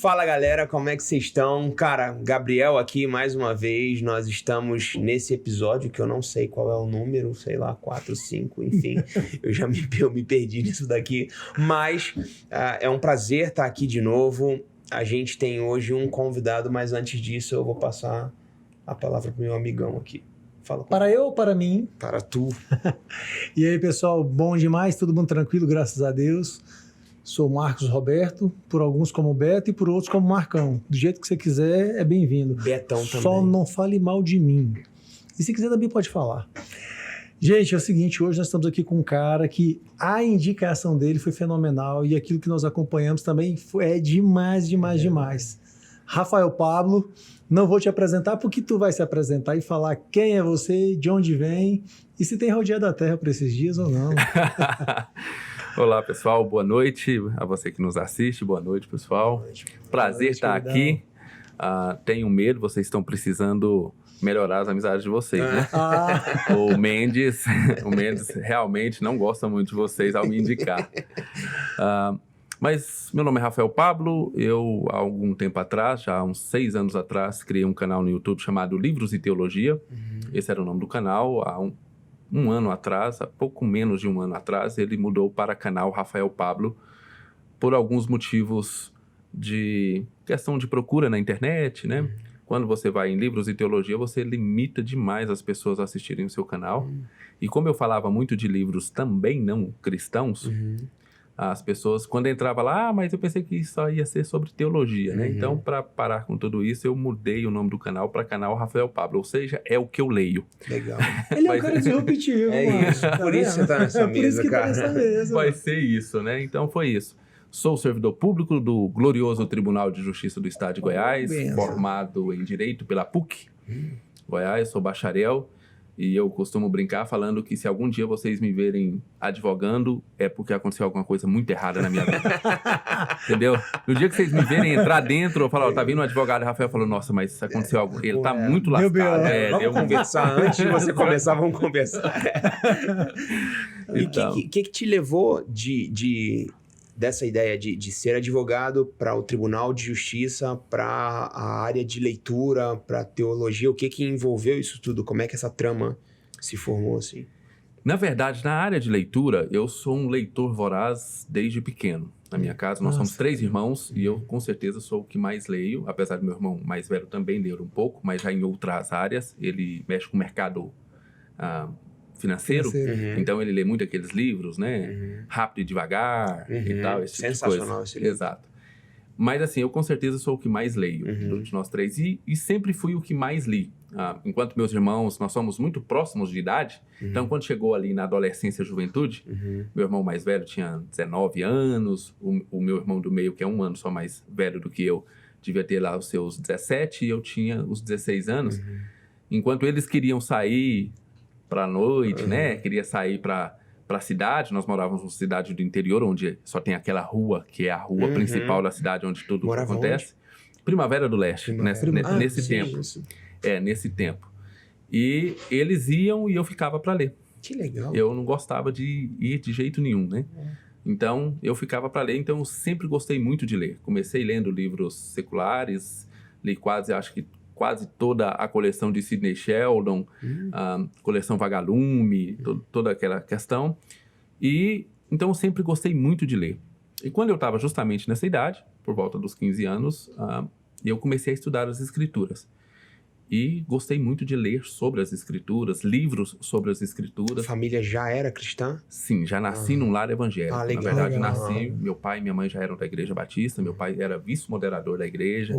Fala galera, como é que vocês estão? Cara, Gabriel aqui mais uma vez, nós estamos nesse episódio que eu não sei qual é o número, sei lá, 4, 5, enfim, eu me perdi nisso daqui, mas é um prazer estar aqui de novo. A gente tem hoje um convidado, mas antes disso eu vou passar a palavra para o meu amigão aqui. Fala para eu ou para mim? Para tu. E aí, pessoal, bom demais, todo mundo tranquilo, graças a Deus. Sou Marcos Roberto, por alguns como Beto e por outros como Marcão. Do jeito que você quiser, é bem-vindo. Betão também. Só não fale mal de mim. E se quiser também pode falar. Gente, é o seguinte, hoje nós estamos aqui com um cara que a indicação dele foi fenomenal e aquilo que nós acompanhamos também é demais. Rafael Pablo, não vou te apresentar porque tu vai se apresentar e falar quem é você, de onde vem e se tem rodeado a terra por esses dias ou não. Olá, pessoal. Boa noite a você que nos assiste. Boa noite, pessoal. Boa noite. Prazer estar aqui. Tenho medo, vocês estão precisando melhorar as amizades de vocês, né? O Mendes realmente não gosta muito de vocês ao me indicar. Mas meu nome é Rafael Pablo. Eu, há algum tempo atrás, já há uns 6 anos atrás, criei um canal no YouTube chamado Livros e Teologia. Esse era o nome do canal. Há um ano atrás, há pouco menos de um ano atrás, ele mudou para canal Rafael Pablo por alguns motivos de questão de procura na internet, né? Quando você vai em Livros e Teologia, você limita demais as pessoas a assistirem o seu canal. E como eu falava muito de livros também não cristãos, as pessoas, quando entrava lá, mas eu pensei que isso só ia ser sobre teologia, né? Então, para parar com tudo isso, eu mudei o nome do canal para canal Rafael Pablo, ou seja, é o que eu leio. Legal. Ele é um cara disruptivo, É isso, por isso você tá nessa mesa, cara. Tá nessa mesa. Vai ser isso, né? Então, foi isso. Sou servidor público do glorioso Tribunal de Justiça do Estado de Goiás, formado em Direito pela PUC, Goiás, sou bacharel. E eu costumo brincar falando que se algum dia vocês me verem advogando, é porque aconteceu alguma coisa muito errada na minha vida. Entendeu? No dia que vocês me verem entrar dentro, eu falo, tá vindo um advogado, e o Rafael falou, nossa, mas aconteceu algo. Ele tá muito lascado. Vamos conversar antes de você começar, vamos conversar. E o Então, que te levou dessa ideia de ser advogado para o Tribunal de Justiça, para a área de leitura, para teologia? O que envolveu isso tudo? Como é que essa trama se formou assim? na verdade, na área de leitura, eu sou um leitor voraz desde pequeno. Na minha casa, nós somos 3 irmãos e eu, com certeza, sou o que mais leio. Apesar do meu irmão mais velho também ler um pouco, mas já em outras áreas. Ele mexe com o mercado financeiro. Então ele lê muito aqueles livros, né? Rápido e devagar e tal, esse tipo de coisa. Sensacional esse livro. Exato. Mas assim, eu com certeza sou o que mais leio de nós 3 e sempre fui o que mais li. Enquanto meus irmãos, nós somos muito próximos de idade, então quando chegou ali na adolescência e juventude, meu irmão mais velho tinha 19 anos, o meu irmão do meio, que é 1 ano só mais velho do que eu, devia ter lá os seus 17 e eu tinha os 16 anos. Enquanto eles queriam sair pra noite, né? Queria sair pra cidade. Nós morávamos numa cidade do interior, onde só tem aquela rua, que é a rua principal da cidade, onde tudo acontece. Primavera do Leste, nesse tempo. Isso. Nesse tempo. E eles iam e eu ficava pra ler. Que legal. Eu não gostava de ir de jeito nenhum, né? Então, eu ficava pra ler. Então, eu sempre gostei muito de ler. Comecei lendo livros seculares, li acho que quase toda a coleção de Sidney Sheldon, coleção Vagalume, toda aquela questão. E então eu sempre gostei muito de ler. E quando eu estava justamente nessa idade, por volta dos 15 anos, eu comecei a estudar as escrituras. E gostei muito de ler sobre as escrituras, livros sobre as escrituras. A família já era cristã? Sim, já nasci num lar evangélico. Legal. Na verdade, nasci, meu pai e minha mãe já eram da Igreja Batista, meu pai era vice-moderador da igreja.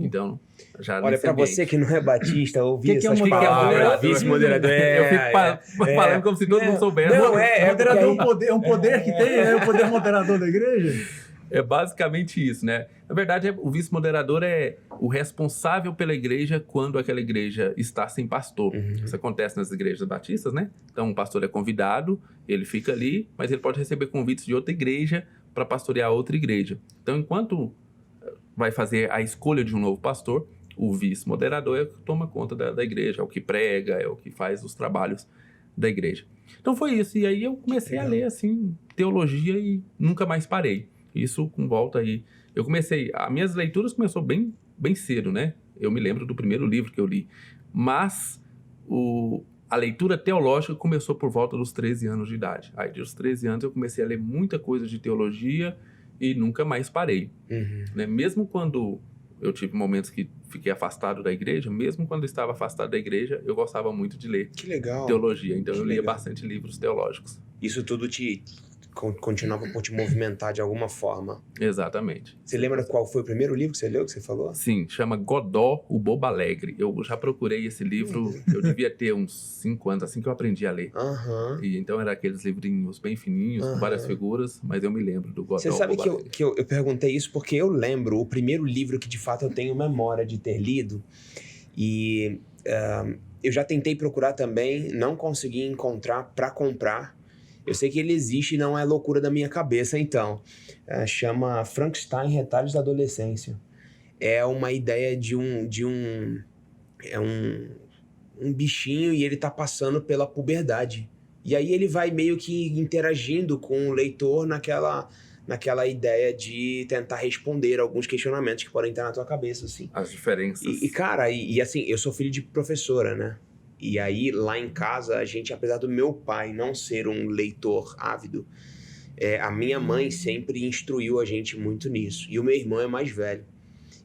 Então, já olha, pra ambiente. você que não é batista, ouvir Que é essas um palavras, vice-moderador, Eu fico falando como se todo mundo soubesse. Moderador é um poder que tem, é o poder moderador da igreja? É basicamente isso, né? Na verdade, o vice-moderador é o responsável pela igreja quando aquela igreja está sem pastor. Isso acontece nas igrejas batistas, né? Então, o pastor é convidado, ele fica ali, mas ele pode receber convites de outra igreja para pastorear outra igreja. Então, enquanto vai fazer a escolha de um novo pastor, o vice-moderador é o que toma conta da igreja, é o que prega, é o que faz os trabalhos da igreja. Então, foi isso. E aí eu comecei a ler, assim, teologia e nunca mais parei. Isso com volta aí. As minhas leituras começou bem cedo, né? Eu me lembro do primeiro livro que eu li. Mas a leitura teológica começou por volta dos 13 anos de idade. Aí, dos 13 anos, eu comecei a ler muita coisa de teologia e nunca mais parei. Né? Mesmo quando eu tive momentos que fiquei afastado da igreja, mesmo quando eu estava afastado da igreja, eu gostava muito de ler Que legal. teologia. Então, Que eu lia legal. bastante livros teológicos. Isso tudo continuava por te movimentar de alguma forma. Exatamente. Você lembra qual foi o primeiro livro que você leu, que você falou? Sim, chama Godó, o Bobo Alegre. Eu já procurei esse livro, eu devia ter uns 5 anos, assim que eu aprendi a ler. E então era aqueles livrinhos bem fininhos, com várias figuras, mas eu me lembro do Godó. Você sabe Bobo Alegre. que eu perguntei isso porque eu lembro o primeiro livro que de fato eu tenho memória de ter lido, e eu já tentei procurar também, não consegui encontrar para comprar. Eu sei que ele existe e não é loucura da minha cabeça, então. Chama Frankenstein, Retalhos da Adolescência. É uma ideia de um bichinho e ele tá passando pela puberdade. E aí ele vai meio que interagindo com o leitor naquela ideia de tentar responder alguns questionamentos que podem estar na tua cabeça, assim. As diferenças. Cara, assim, eu sou filho de professora, né? E aí, lá em casa, a gente, apesar do meu pai não ser um leitor ávido, a minha mãe sempre instruiu a gente muito nisso. E o meu irmão é mais velho.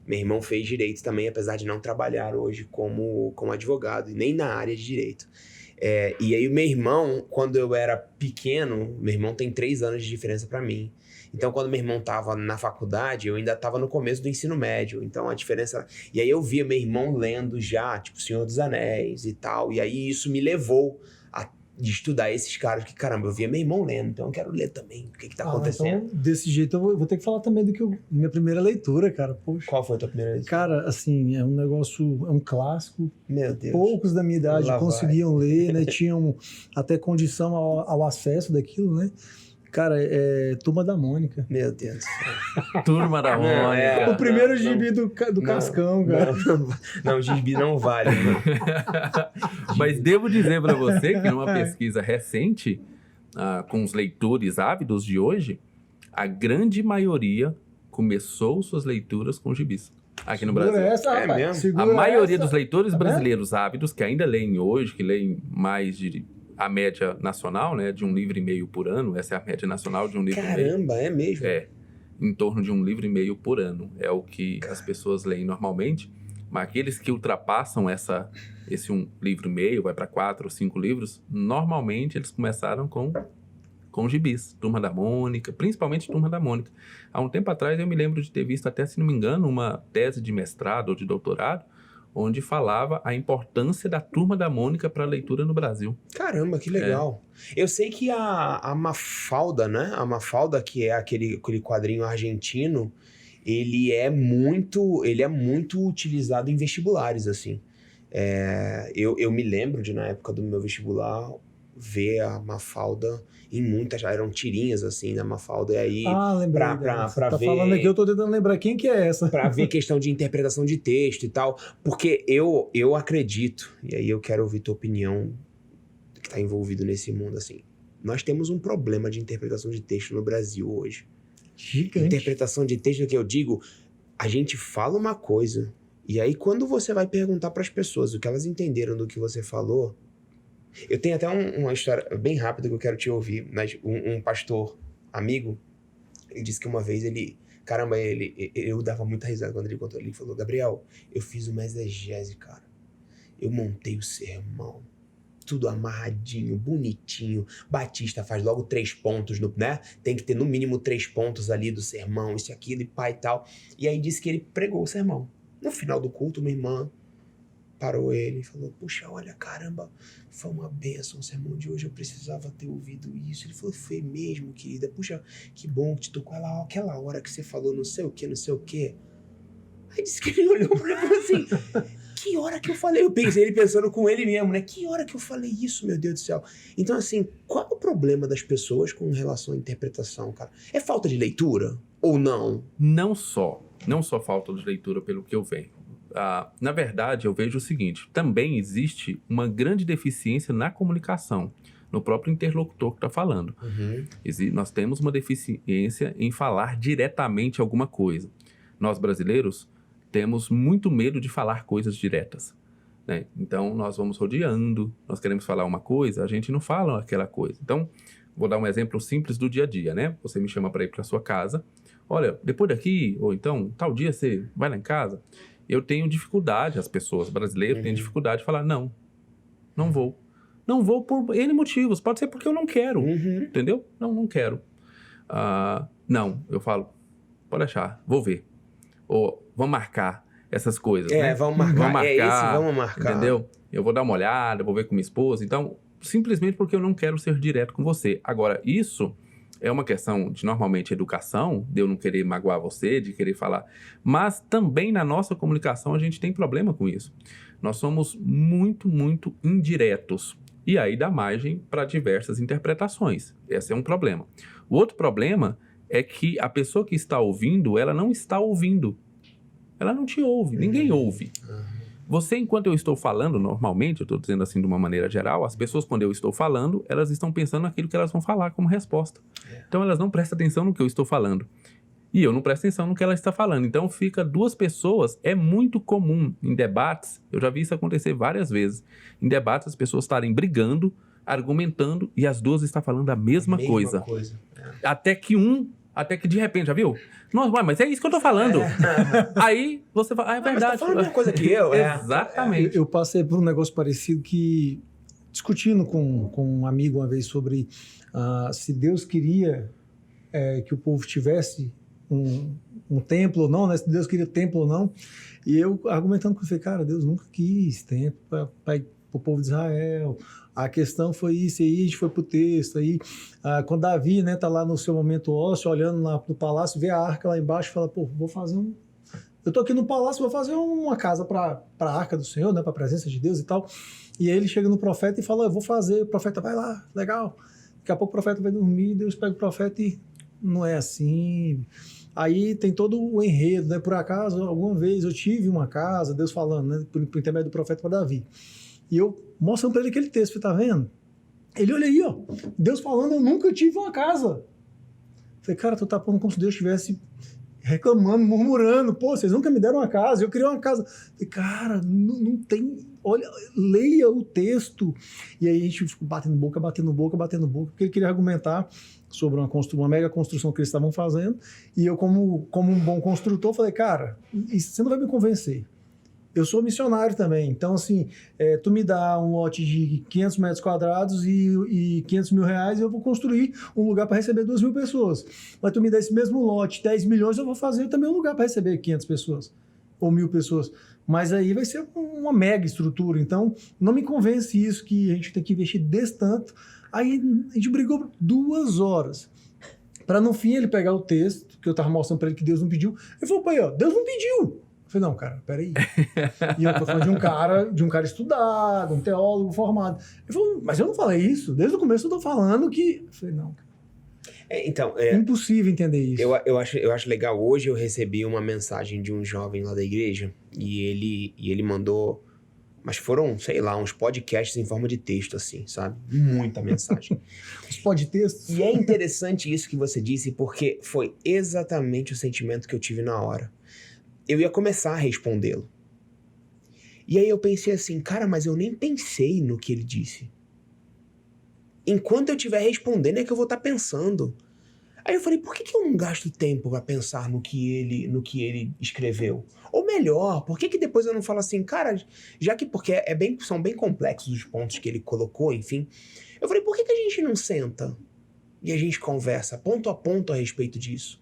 Meu irmão fez direito também, apesar de não trabalhar hoje como advogado, e nem na área de direito. E aí, o meu irmão, quando eu era pequeno, meu irmão tem 3 anos de diferença para mim. Então, quando meu irmão tava na faculdade, eu ainda tava no começo do ensino médio. Então, a diferença... E aí, eu via meu irmão lendo já, tipo, Senhor dos Anéis e tal. E aí, isso me levou de estudar esses caras. Que, caramba, eu via meu irmão lendo. Então, eu quero ler também. O que tá acontecendo? Então, desse jeito, eu vou ter que falar também minha primeira leitura, cara. Poxa. Qual foi a tua primeira leitura? Cara, assim, é um negócio... É um clássico. Meu Deus. Poucos da minha idade conseguiam ler, né? Tinham até condição ao acesso daquilo, né? Cara, Turma da Mônica. Meu Deus do céu. Turma da Mônica. O primeiro gibi do Cascão, cara. Não, o gibi não vale. Mas devo dizer para você que numa pesquisa recente, com os leitores ávidos de hoje, a grande maioria começou suas leituras com gibis. Aqui no Brasil. Essa, rapaz. A maioria dos leitores brasileiros ávidos, que ainda leem hoje, que leem mais de... a média nacional, né, de 1,5 livro por ano, essa é a média nacional de 1,5 livro. Caramba, é mesmo? Em torno de 1,5 livro por ano. É o que as pessoas leem normalmente. Mas aqueles que ultrapassam esse 1,5 livro, vai para 4 ou 5 livros, normalmente eles começaram com gibis. Turma da Mônica, principalmente Turma da Mônica. Há um tempo atrás eu me lembro de ter visto, até se não me engano, uma tese de mestrado ou de doutorado, onde falava a importância da Turma da Mônica para a leitura no Brasil. Caramba, que legal. Eu sei que a Mafalda, né? A Mafalda, que é aquele quadrinho argentino, ele é muito utilizado em vestibulares, assim. Eu me lembro de, na época do meu vestibular, ver a Mafalda em muitas... Eram tirinhas, assim, da Mafalda. E aí, lembrei. pra tá ver... falando aqui, eu tô tentando lembrar quem que é essa. Pra ver questão de interpretação de texto e tal. Porque eu acredito, e aí eu quero ouvir tua opinião, que tá envolvido nesse mundo, assim. Nós temos um problema de interpretação de texto no Brasil hoje. Gigante. Interpretação de texto, que eu digo, a gente fala uma coisa, e aí quando você vai perguntar pras pessoas o que elas entenderam do que você falou... Eu tenho até uma história bem rápida que eu quero te ouvir, mas um pastor amigo, ele disse que uma vez eu dava muita risada quando ele contou. Ele falou: Gabriel, eu fiz uma exegese, cara. Eu montei o sermão, tudo amarradinho, bonitinho. Batista faz logo 3 pontos, né? Tem que ter no mínimo 3 pontos ali do sermão, isso, aquilo, e pá e tal. E aí disse que ele pregou o sermão. No final do culto, uma irmã parou ele e falou: puxa, olha, caramba, foi uma bênção o sermão de hoje, eu precisava ter ouvido isso. Ele falou: foi mesmo, querida, puxa, que bom que te tocou aquela hora que você falou não sei o que. Aí disse que ele olhou pra mim e falou assim: que hora que eu falei? Eu pensei, ele pensando com ele mesmo, né? Que hora que eu falei isso, meu Deus do céu? Então, assim, qual é o problema das pessoas com relação à interpretação, cara? É falta de leitura ou não? Não só falta de leitura, pelo que eu vejo. Na verdade, eu vejo o seguinte: também existe uma grande deficiência na comunicação. no próprio interlocutor que está falando. Nós temos uma deficiência em falar diretamente alguma coisa. Nós, brasileiros, temos muito medo de falar coisas diretas, né? Então, nós vamos rodeando, nós queremos falar uma coisa, a gente não fala aquela coisa. Então, vou dar um exemplo simples do dia a dia, né? Você me chama para ir para sua casa. Olha, depois daqui, ou então, tal dia você vai lá em casa. Eu tenho dificuldade, as pessoas brasileiras têm dificuldade de falar, não vou. Não vou por N motivos. Pode ser porque eu não quero, entendeu? Não quero. Não, eu falo, pode deixar, vou ver. Ou vamos marcar essas coisas, né? Vamos marcar. Vamos marcar. Entendeu? Eu vou dar uma olhada, vou ver com minha esposa. Então, simplesmente porque eu não quero ser direto com você. Agora, isso é uma questão de, normalmente, educação, de eu não querer magoar você, de querer falar. Mas também na nossa comunicação a gente tem problema com isso. Nós somos muito, muito indiretos. E aí dá margem para diversas interpretações. Esse é um problema. O outro problema é que a pessoa que está ouvindo, ela não está ouvindo. Ela não te ouve, ninguém ouve. Você, enquanto eu estou falando, normalmente, eu estou dizendo assim de uma maneira geral, as pessoas, quando eu estou falando, elas estão pensando naquilo que elas vão falar como resposta. Então, elas não prestam atenção no que eu estou falando. E eu não presto atenção no que ela está falando. Então, fica duas pessoas. É muito comum em debates, eu já vi isso acontecer várias vezes, em debates as pessoas estarem brigando, argumentando, e as duas estão falando a mesma coisa. Até que de repente, já viu? Nossa, mas é isso que eu tô falando. Aí você fala, é verdade. Mas tá falando a mesma coisa que eu. Exatamente. Eu passei por um negócio parecido que, discutindo com um amigo uma vez sobre se Deus queria que o povo tivesse um templo ou não, né? Se Deus queria templo ou não. E eu argumentando com ele, cara, Deus nunca quis templo para o povo de Israel. A questão foi isso, aí a gente foi pro texto, aí quando Davi, né, tá lá no seu momento ósseo, olhando lá pro palácio, vê a arca lá embaixo e fala, vou fazer eu tô aqui no palácio, vou fazer uma casa pra arca do Senhor, né, pra presença de Deus e tal. E aí ele chega no profeta e fala, eu vou fazer, o profeta vai lá, legal. Daqui a pouco o profeta vai dormir, Deus pega o profeta e não é assim. Aí tem todo o enredo, né, por acaso, alguma vez eu tive uma casa, Deus falando, né, por intermédio do profeta para Davi. E eu mostrando para ele aquele texto, tá vendo? Ele olha aí, ó, Deus falando, eu nunca tive uma casa. Falei, cara, tu tá falando como se Deus estivesse reclamando, murmurando, vocês nunca me deram uma casa, eu queria uma casa. Falei, cara, não tem, olha, leia o texto. E aí a gente ficou batendo boca, porque ele queria argumentar sobre uma mega construção que eles estavam fazendo, e eu, como um bom construtor, falei, cara, você não vai me convencer. Eu sou missionário também, então assim, tu me dá um lote de 500 metros quadrados e 500 mil reais, eu vou construir um lugar para receber 2.000 pessoas. Mas tu me dá esse mesmo lote, 10 milhões, eu vou fazer também um lugar para receber 500 pessoas, ou 1.000 pessoas. Mas aí vai ser uma mega estrutura, então não me convence isso, que a gente tem que investir desse tanto. Aí a gente brigou 2 horas, para no fim ele pegar o texto, que eu tava mostrando para ele que Deus não pediu, ele falou, pai, ó, Deus não pediu. Eu falei, não, cara, peraí. E eu tô falando de um cara estudado, um teólogo formado. Ele falou, mas eu não falei isso. Desde o começo eu tô falando que... Eu falei, não, cara. Impossível entender isso. Eu acho legal. Hoje eu recebi uma mensagem de um jovem lá da igreja e ele mandou... Mas foram, sei lá, uns podcasts em forma de texto, assim, sabe? Muita mensagem. Os podtextos. E é interessante isso que você disse, porque foi exatamente o sentimento que eu tive na hora. Eu ia começar a respondê-lo. E aí eu pensei assim, cara, mas eu nem pensei no que ele disse. Enquanto eu estiver respondendo é que eu vou estar pensando. Aí eu falei, por que eu não gasto tempo para pensar no que ele escreveu? Ou melhor, por que depois eu não falo assim, cara, já que porque são bem complexos os pontos que ele colocou, enfim. Eu falei, por que a gente não senta e a gente conversa ponto a ponto a respeito disso?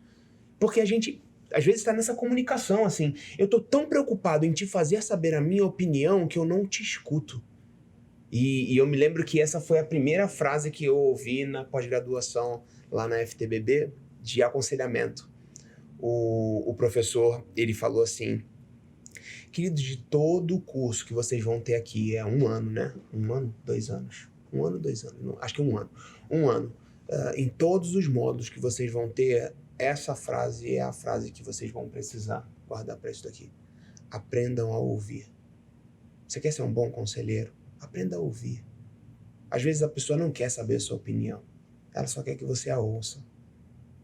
Porque a gente... Às vezes está nessa comunicação, assim. Eu tô tão preocupado em te fazer saber a minha opinião que eu não te escuto. E eu me lembro que essa foi a primeira frase que eu ouvi na pós-graduação lá na FTBB de aconselhamento. O professor, ele falou assim, queridos, de todo o curso que vocês vão ter aqui, é 1 ano, né? 1 ano? 2 anos? 1 ano, 2 anos? Não, acho que 1 ano. 1 ano. Em todos os módulos que vocês vão ter... Essa frase é a frase que vocês vão precisar guardar para isso daqui. Aprendam a ouvir. Você quer ser um bom conselheiro? Aprenda a ouvir. Às vezes a pessoa não quer saber a sua opinião. Ela só quer que você a ouça,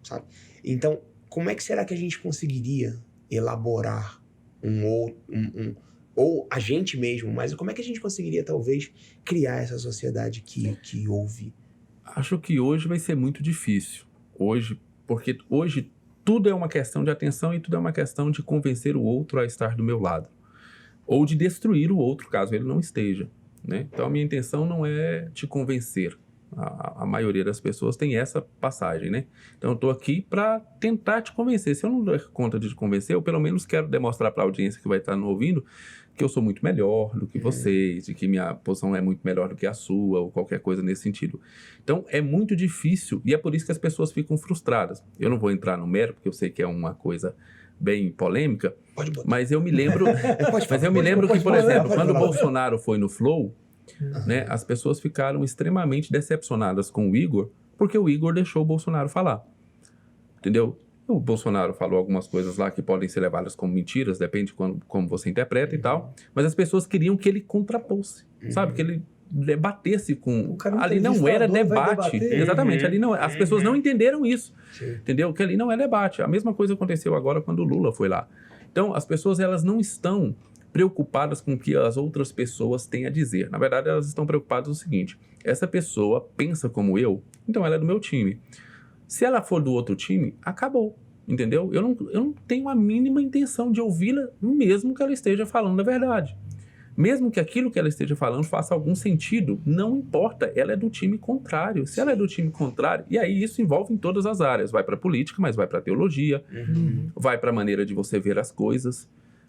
sabe? Então, como é que será que a gente conseguiria elaborar ou a gente mesmo, mas como é que a gente conseguiria, talvez, criar essa sociedade que ouve? Acho que hoje vai ser muito difícil. Porque hoje tudo é uma questão de atenção e tudo é uma questão de convencer o outro a estar do meu lado. Ou de destruir o outro, caso ele não esteja, né? Então, a minha intenção não é te convencer. A maioria das pessoas tem essa passagem, né? Então, eu estou aqui para tentar te convencer. Se eu não der conta de te convencer, eu pelo menos quero demonstrar para a audiência que vai estar nos ouvindo que eu sou muito melhor do que vocês, de que minha posição é muito melhor do que a sua, ou qualquer coisa nesse sentido. Então, é muito difícil e é por isso que as pessoas ficam frustradas. Eu não vou entrar no mérito, porque eu sei que é uma coisa bem polêmica, mas eu me lembro, que, por exemplo, quando o Bolsonaro foi no Flow, né, as pessoas ficaram extremamente decepcionadas com o Igor, porque o Igor deixou o Bolsonaro falar. Entendeu? O Bolsonaro falou algumas coisas lá que podem ser levadas como mentiras, depende de como você interpreta e tal, mas as pessoas queriam que ele contrapôs, sabe? Que ele debatesse com... Ali não era debate. Exatamente, ali não... As pessoas não entenderam isso, entendeu? Que ali não é debate. A mesma coisa aconteceu agora quando o Lula foi lá. Então, as pessoas, elas não estão preocupadas com o que as outras pessoas têm a dizer. Na verdade, elas estão preocupadas com o seguinte: essa pessoa pensa como eu, então ela é do meu time. Se ela for do outro time, acabou, entendeu? Eu não tenho a mínima intenção de ouvi-la, mesmo que ela esteja falando a verdade. Mesmo que aquilo que ela esteja falando faça algum sentido, não importa, ela é do time contrário. Se ela é do time contrário, e aí isso envolve em todas as áreas. Vai para a política, mas vai para a teologia, vai para a maneira de você ver as coisas,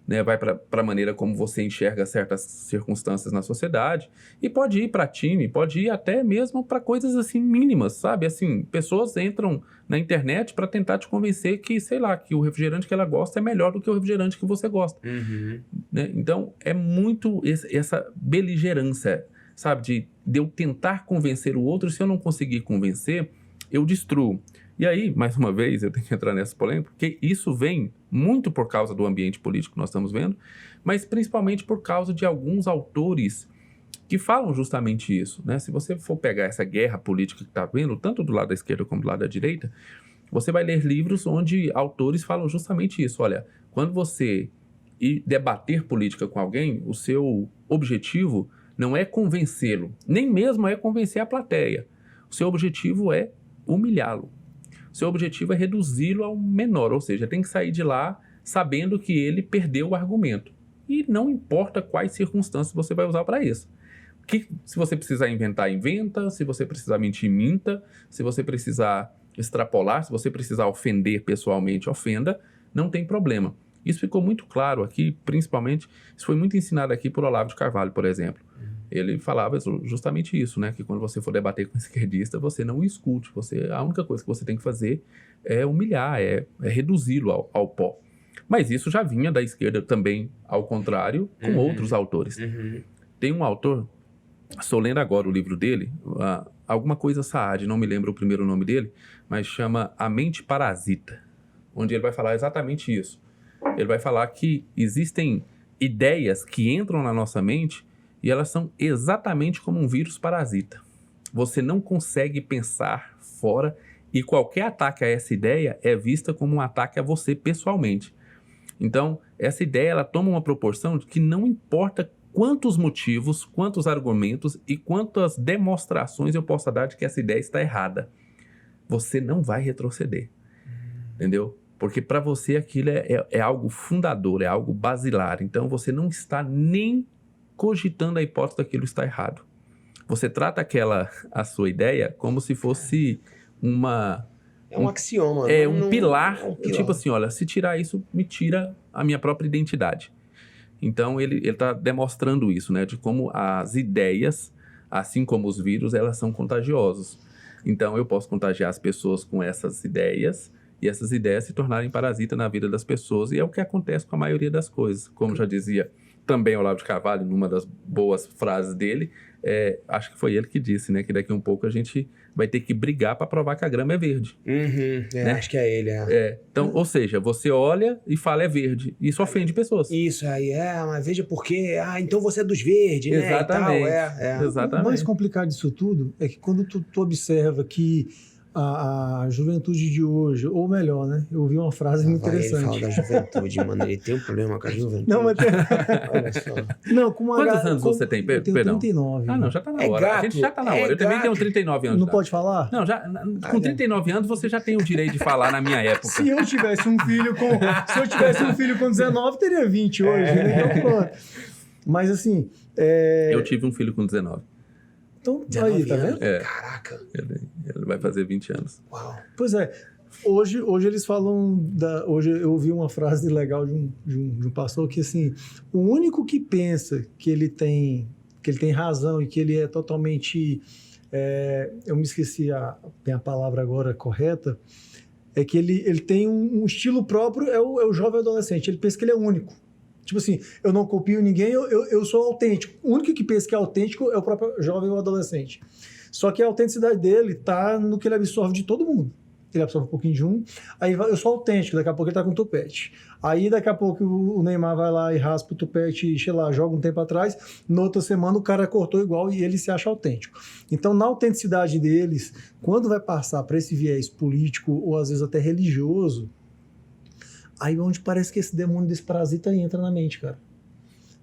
né? Vai para a maneira como você enxerga certas circunstâncias na sociedade, e pode ir para time, pode ir até mesmo para coisas assim mínimas, sabe? Assim, pessoas entram na internet para tentar te convencer que, sei lá, que o refrigerante que ela gosta é melhor do que o refrigerante que você gosta. Né? Então, é muito essa beligerância, sabe? De eu tentar convencer o outro, se eu não conseguir convencer, eu destruo. E aí, mais uma vez, eu tenho que entrar nessa polêmica, porque isso vem muito por causa do ambiente político que nós estamos vendo, mas principalmente por causa de alguns autores que falam justamente isso, né? Se você for pegar essa guerra política que está vendo, tanto do lado da esquerda como do lado da direita, você vai ler livros onde autores falam justamente isso. Olha, quando você ir debater política com alguém, o seu objetivo não é convencê-lo, nem mesmo é convencer a plateia. O seu objetivo é humilhá-lo. Seu objetivo é reduzi-lo ao menor, ou seja, tem que sair de lá sabendo que ele perdeu o argumento. E não importa quais circunstâncias você vai usar para isso. Se você precisar inventar, inventa. Se você precisar mentir, minta. Se você precisar extrapolar, se você precisar ofender pessoalmente, ofenda. Não tem problema. Isso ficou muito claro aqui, principalmente, isso foi muito ensinado aqui por Olavo de Carvalho, por exemplo. Ele falava justamente isso, né? Que quando você for debater com um esquerdista, você não o escute. A única coisa que você tem que fazer é humilhar, é reduzi-lo ao pó. Mas isso já vinha da esquerda também, ao contrário, com outros autores. Tem um autor, estou lendo agora o livro dele, alguma coisa Saad, não me lembro o primeiro nome dele, mas chama A Mente Parasita, onde ele vai falar exatamente isso. Ele vai falar que existem ideias que entram na nossa mente e elas são exatamente como um vírus parasita. Você não consegue pensar fora e qualquer ataque a essa ideia é vista como um ataque a você pessoalmente. Então, essa ideia ela toma uma proporção de que não importa quantos motivos, quantos argumentos e quantas demonstrações eu possa dar de que essa ideia está errada, você não vai retroceder. Entendeu? Porque para você aquilo é algo fundador, é algo basilar. Então, você não está nem cogitando a hipótese daquilo estar errado. Você trata a sua ideia como se fosse um axioma. Um pilar. Tipo assim, olha, se tirar isso, me tira a minha própria identidade. Então, ele está demonstrando isso, né? De como as ideias, assim como os vírus, elas são contagiosas. Então, eu posso contagiar as pessoas com essas ideias e essas ideias se tornarem parasitas na vida das pessoas. E é o que acontece com a maioria das coisas. Como já dizia também Olavo de Carvalho, numa das boas frases dele, acho que foi ele que disse, né? Que daqui a um pouco a gente vai ter que brigar para provar que a grama é verde. Né? Acho que é ele, Então, ou seja, você olha e fala é verde. Isso ofende pessoas. Isso aí, mas veja por quê. Então você é dos verdes, né? Exatamente. E tal, Exatamente. O mais complicado disso tudo é que quando tu observa que a juventude de hoje, ou melhor, né? Eu ouvi uma frase muito Ele interessante. fala da juventude, mano. Ele tem um problema com a juventude. Não, mas tem... Olha só. Não, com uma Quantos anos você tem? Eu tenho Perdão. 39. Ah, não, já tá na É hora. A gato, gente já tá na é hora. Eu também gato. tenho 39 anos. Não já. pode falar? Não, com 39 anos você já tem o direito de falar na minha época. Se eu tivesse um filho com 19, teria 20 hoje, né? Então, pronto. Mas assim... Eu tive um filho com 19. Então, 19 aí, tá anos? vendo? Caraca. Ele vai fazer 20 anos. Uau. Pois é. Hoje eles falam... Hoje eu ouvi uma frase legal de um pastor que, assim, o único que pensa que ele tem razão e que ele é totalmente... eu me esqueci a palavra agora correta, é que ele tem um estilo próprio, é o jovem adolescente. Ele pensa que ele é único. Tipo assim, eu não copio ninguém, eu sou autêntico. O único que pensa que é autêntico é o próprio jovem ou adolescente. Só que a autenticidade dele tá no que ele absorve de todo mundo. Ele absorve um pouquinho de um, aí eu sou autêntico, daqui a pouco ele tá com tupete. Aí daqui a pouco o Neymar vai lá e raspa o tupete, sei lá, joga um tempo atrás, na outra semana o cara cortou igual e ele se acha autêntico. Então, na autenticidade deles, quando vai passar para esse viés político ou às vezes até religioso, aí é onde parece que esse demônio desse parasita entra na mente, cara.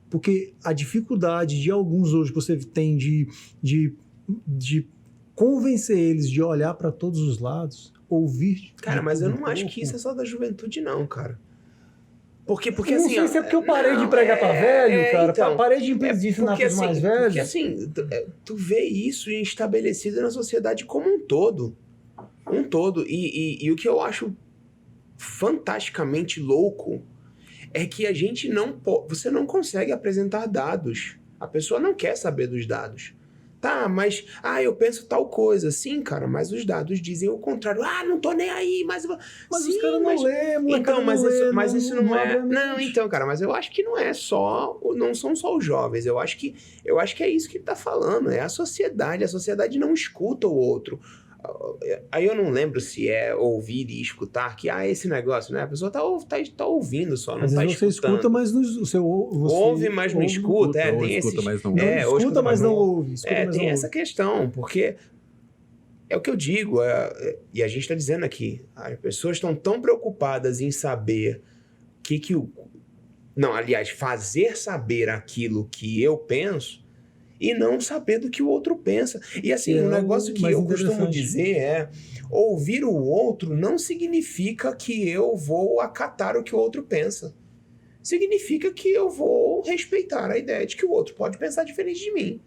Porque a dificuldade de alguns hoje que você tem de convencer eles de olhar para todos os lados, ouvir... Cara, mas eu não acho que isso é só da juventude, não, cara. Porque Não assim... sei se é porque eu parei de pregar pra velho, cara. Então, parei de ensinar pros mais velhos. Porque assim, tu vê isso estabelecido na sociedade como um todo. Um todo. E o que eu acho fantasticamente louco é que a gente você não consegue apresentar dados. A pessoa não quer saber dos dados. Tá, mas eu penso tal coisa. Sim, cara, mas os dados dizem o contrário. Não tô nem aí, mas Mas sim, os caras não lêem, então, mas isso não é. abre a Não, mente. então, cara, mas eu acho que não é só. Não são só os jovens. Eu acho que é isso que ele tá falando. É a sociedade. A sociedade não escuta o outro. Aí eu não lembro se é ouvir e escutar, que esse negócio, né? A pessoa tá ouvindo só, não Às tá vezes você escutando. escuta, mas você Ouve, mas não escuta. Ou Tem escuta, esses... mas não Não, ouve. escuta, mas não ouve. Escuta, mas tem não essa ouve. questão, porque é o que eu digo, e a gente tá dizendo aqui, as pessoas estão tão preocupadas em saber fazer saber aquilo que eu penso, e não saber do que o outro pensa. E assim, um negócio que mais eu costumo interessante. dizer é: ouvir o outro não significa que eu vou acatar o que o outro pensa. Significa que eu vou respeitar a ideia de que o outro pode pensar diferente de mim.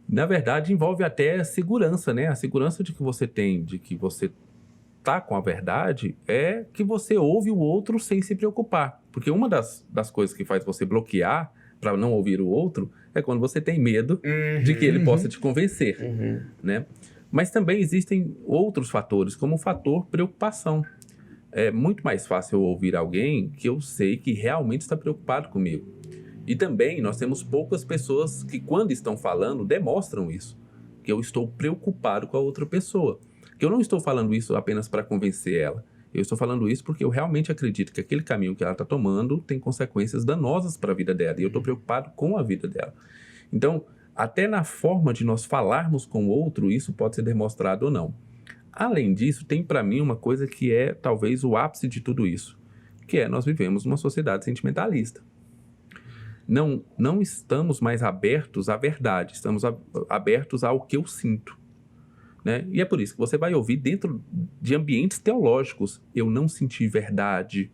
Na verdade, envolve até a segurança, né? A segurança de que você tem, de que você tá com a verdade, é que você ouve o outro sem se preocupar. Porque uma das coisas que faz você bloquear para não ouvir o outro é quando você tem medo de que ele possa te convencer, né? Mas também existem outros fatores, como o fator preocupação. É muito mais fácil eu ouvir alguém que eu sei que realmente está preocupado comigo. E também nós temos poucas pessoas que, quando estão falando, demonstram isso. Que eu estou preocupado com a outra pessoa. Que eu não estou falando isso apenas para convencer ela. Eu estou falando isso porque eu realmente acredito que aquele caminho que ela está tomando tem consequências danosas para a vida dela. E eu estou preocupado com a vida dela. Então, até na forma de nós falarmos com o outro, isso pode ser demonstrado ou não. Além disso, tem para mim uma coisa que é talvez o ápice de tudo isso. Que é, nós vivemos numa sociedade sentimentalista. Não estamos mais abertos à verdade. Estamos abertos ao que eu sinto. Né? E é por isso que você vai ouvir dentro de ambientes teológicos: eu não senti verdade,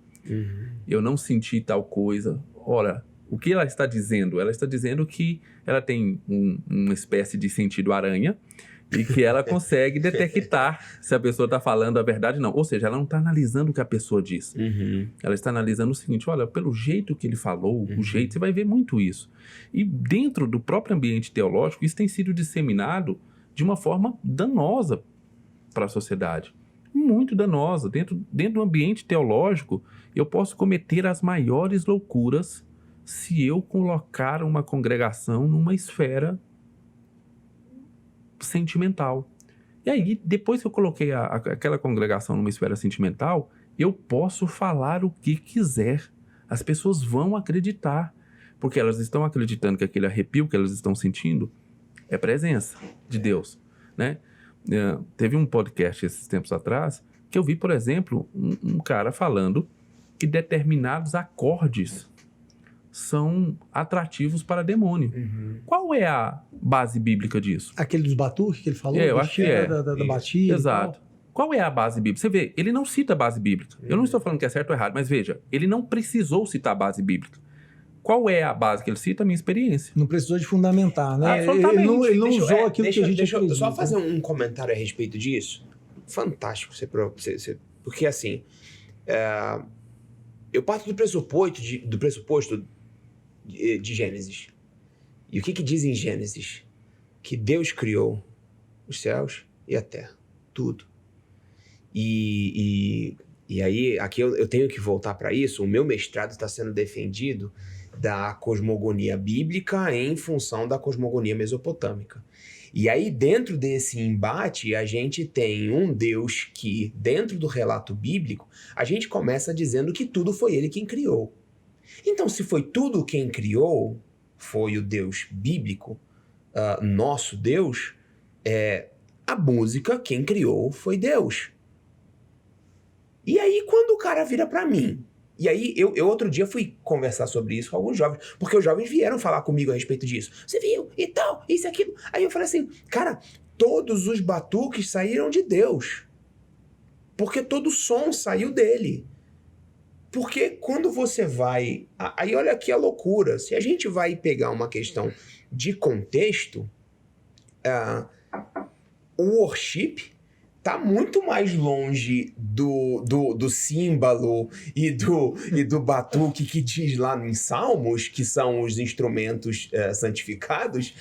eu não senti tal coisa. Ora, o que ela está dizendo? Ela está dizendo que ela tem uma espécie de sentido aranha e que ela consegue detectar se a pessoa está falando a verdade ou não. Ou seja, ela não está analisando o que a pessoa diz. Ela está analisando o seguinte: olha, pelo jeito que ele falou, o jeito, você vai ver muito isso. E dentro do próprio ambiente teológico, isso tem sido disseminado de uma forma danosa para a sociedade. Muito danosa. Dentro do ambiente teológico, eu posso cometer as maiores loucuras se eu colocar uma congregação numa esfera sentimental. E aí, depois que eu coloquei aquela congregação numa esfera sentimental, eu posso falar o que quiser. As pessoas vão acreditar, porque elas estão acreditando que aquele arrepio que elas estão sentindo é presença de Deus, né? Teve um podcast esses tempos atrás que eu vi, por exemplo, um cara falando que determinados acordes são atrativos para demônio. Qual é a base bíblica disso? Aquele dos batuques que ele falou? Eu acho que é. Da batida. Exato. Qual é a base bíblica? Você vê, ele não cita a base bíblica. Eu não estou falando que é certo ou errado, mas veja, ele não precisou citar a base bíblica. Qual é a base que ele cita? A minha experiência. Não precisou de fundamentar, né? Absolutamente. Ele não usou aquilo que a gente Deixa eu acredita. só fazer um comentário a respeito disso. Fantástico. Porque assim, eu parto do pressuposto de Gênesis. E o que diz em Gênesis? Que Deus criou os céus e a terra. Tudo. E aí, aqui eu tenho que voltar para isso. O meu mestrado está sendo defendido da cosmogonia bíblica em função da cosmogonia mesopotâmica. E aí, dentro desse embate, a gente tem um Deus que, dentro do relato bíblico, a gente começa dizendo que tudo foi ele quem criou. Então, se foi tudo quem criou, foi o Deus bíblico, nosso Deus, a música, quem criou foi Deus. E aí, quando o cara vira pra mim, e aí eu outro dia fui conversar sobre isso com alguns jovens, porque os jovens vieram falar comigo a respeito disso. Você viu? E tal, isso e aquilo. Aí eu falei assim, cara, todos os batuques saíram de Deus. Porque todo som saiu dele. Porque quando você vai... Aí olha aqui a loucura. Se a gente vai pegar uma questão de contexto, o worship tá muito mais longe do símbolo e do batuque que diz lá em Salmos, que são os instrumentos santificados,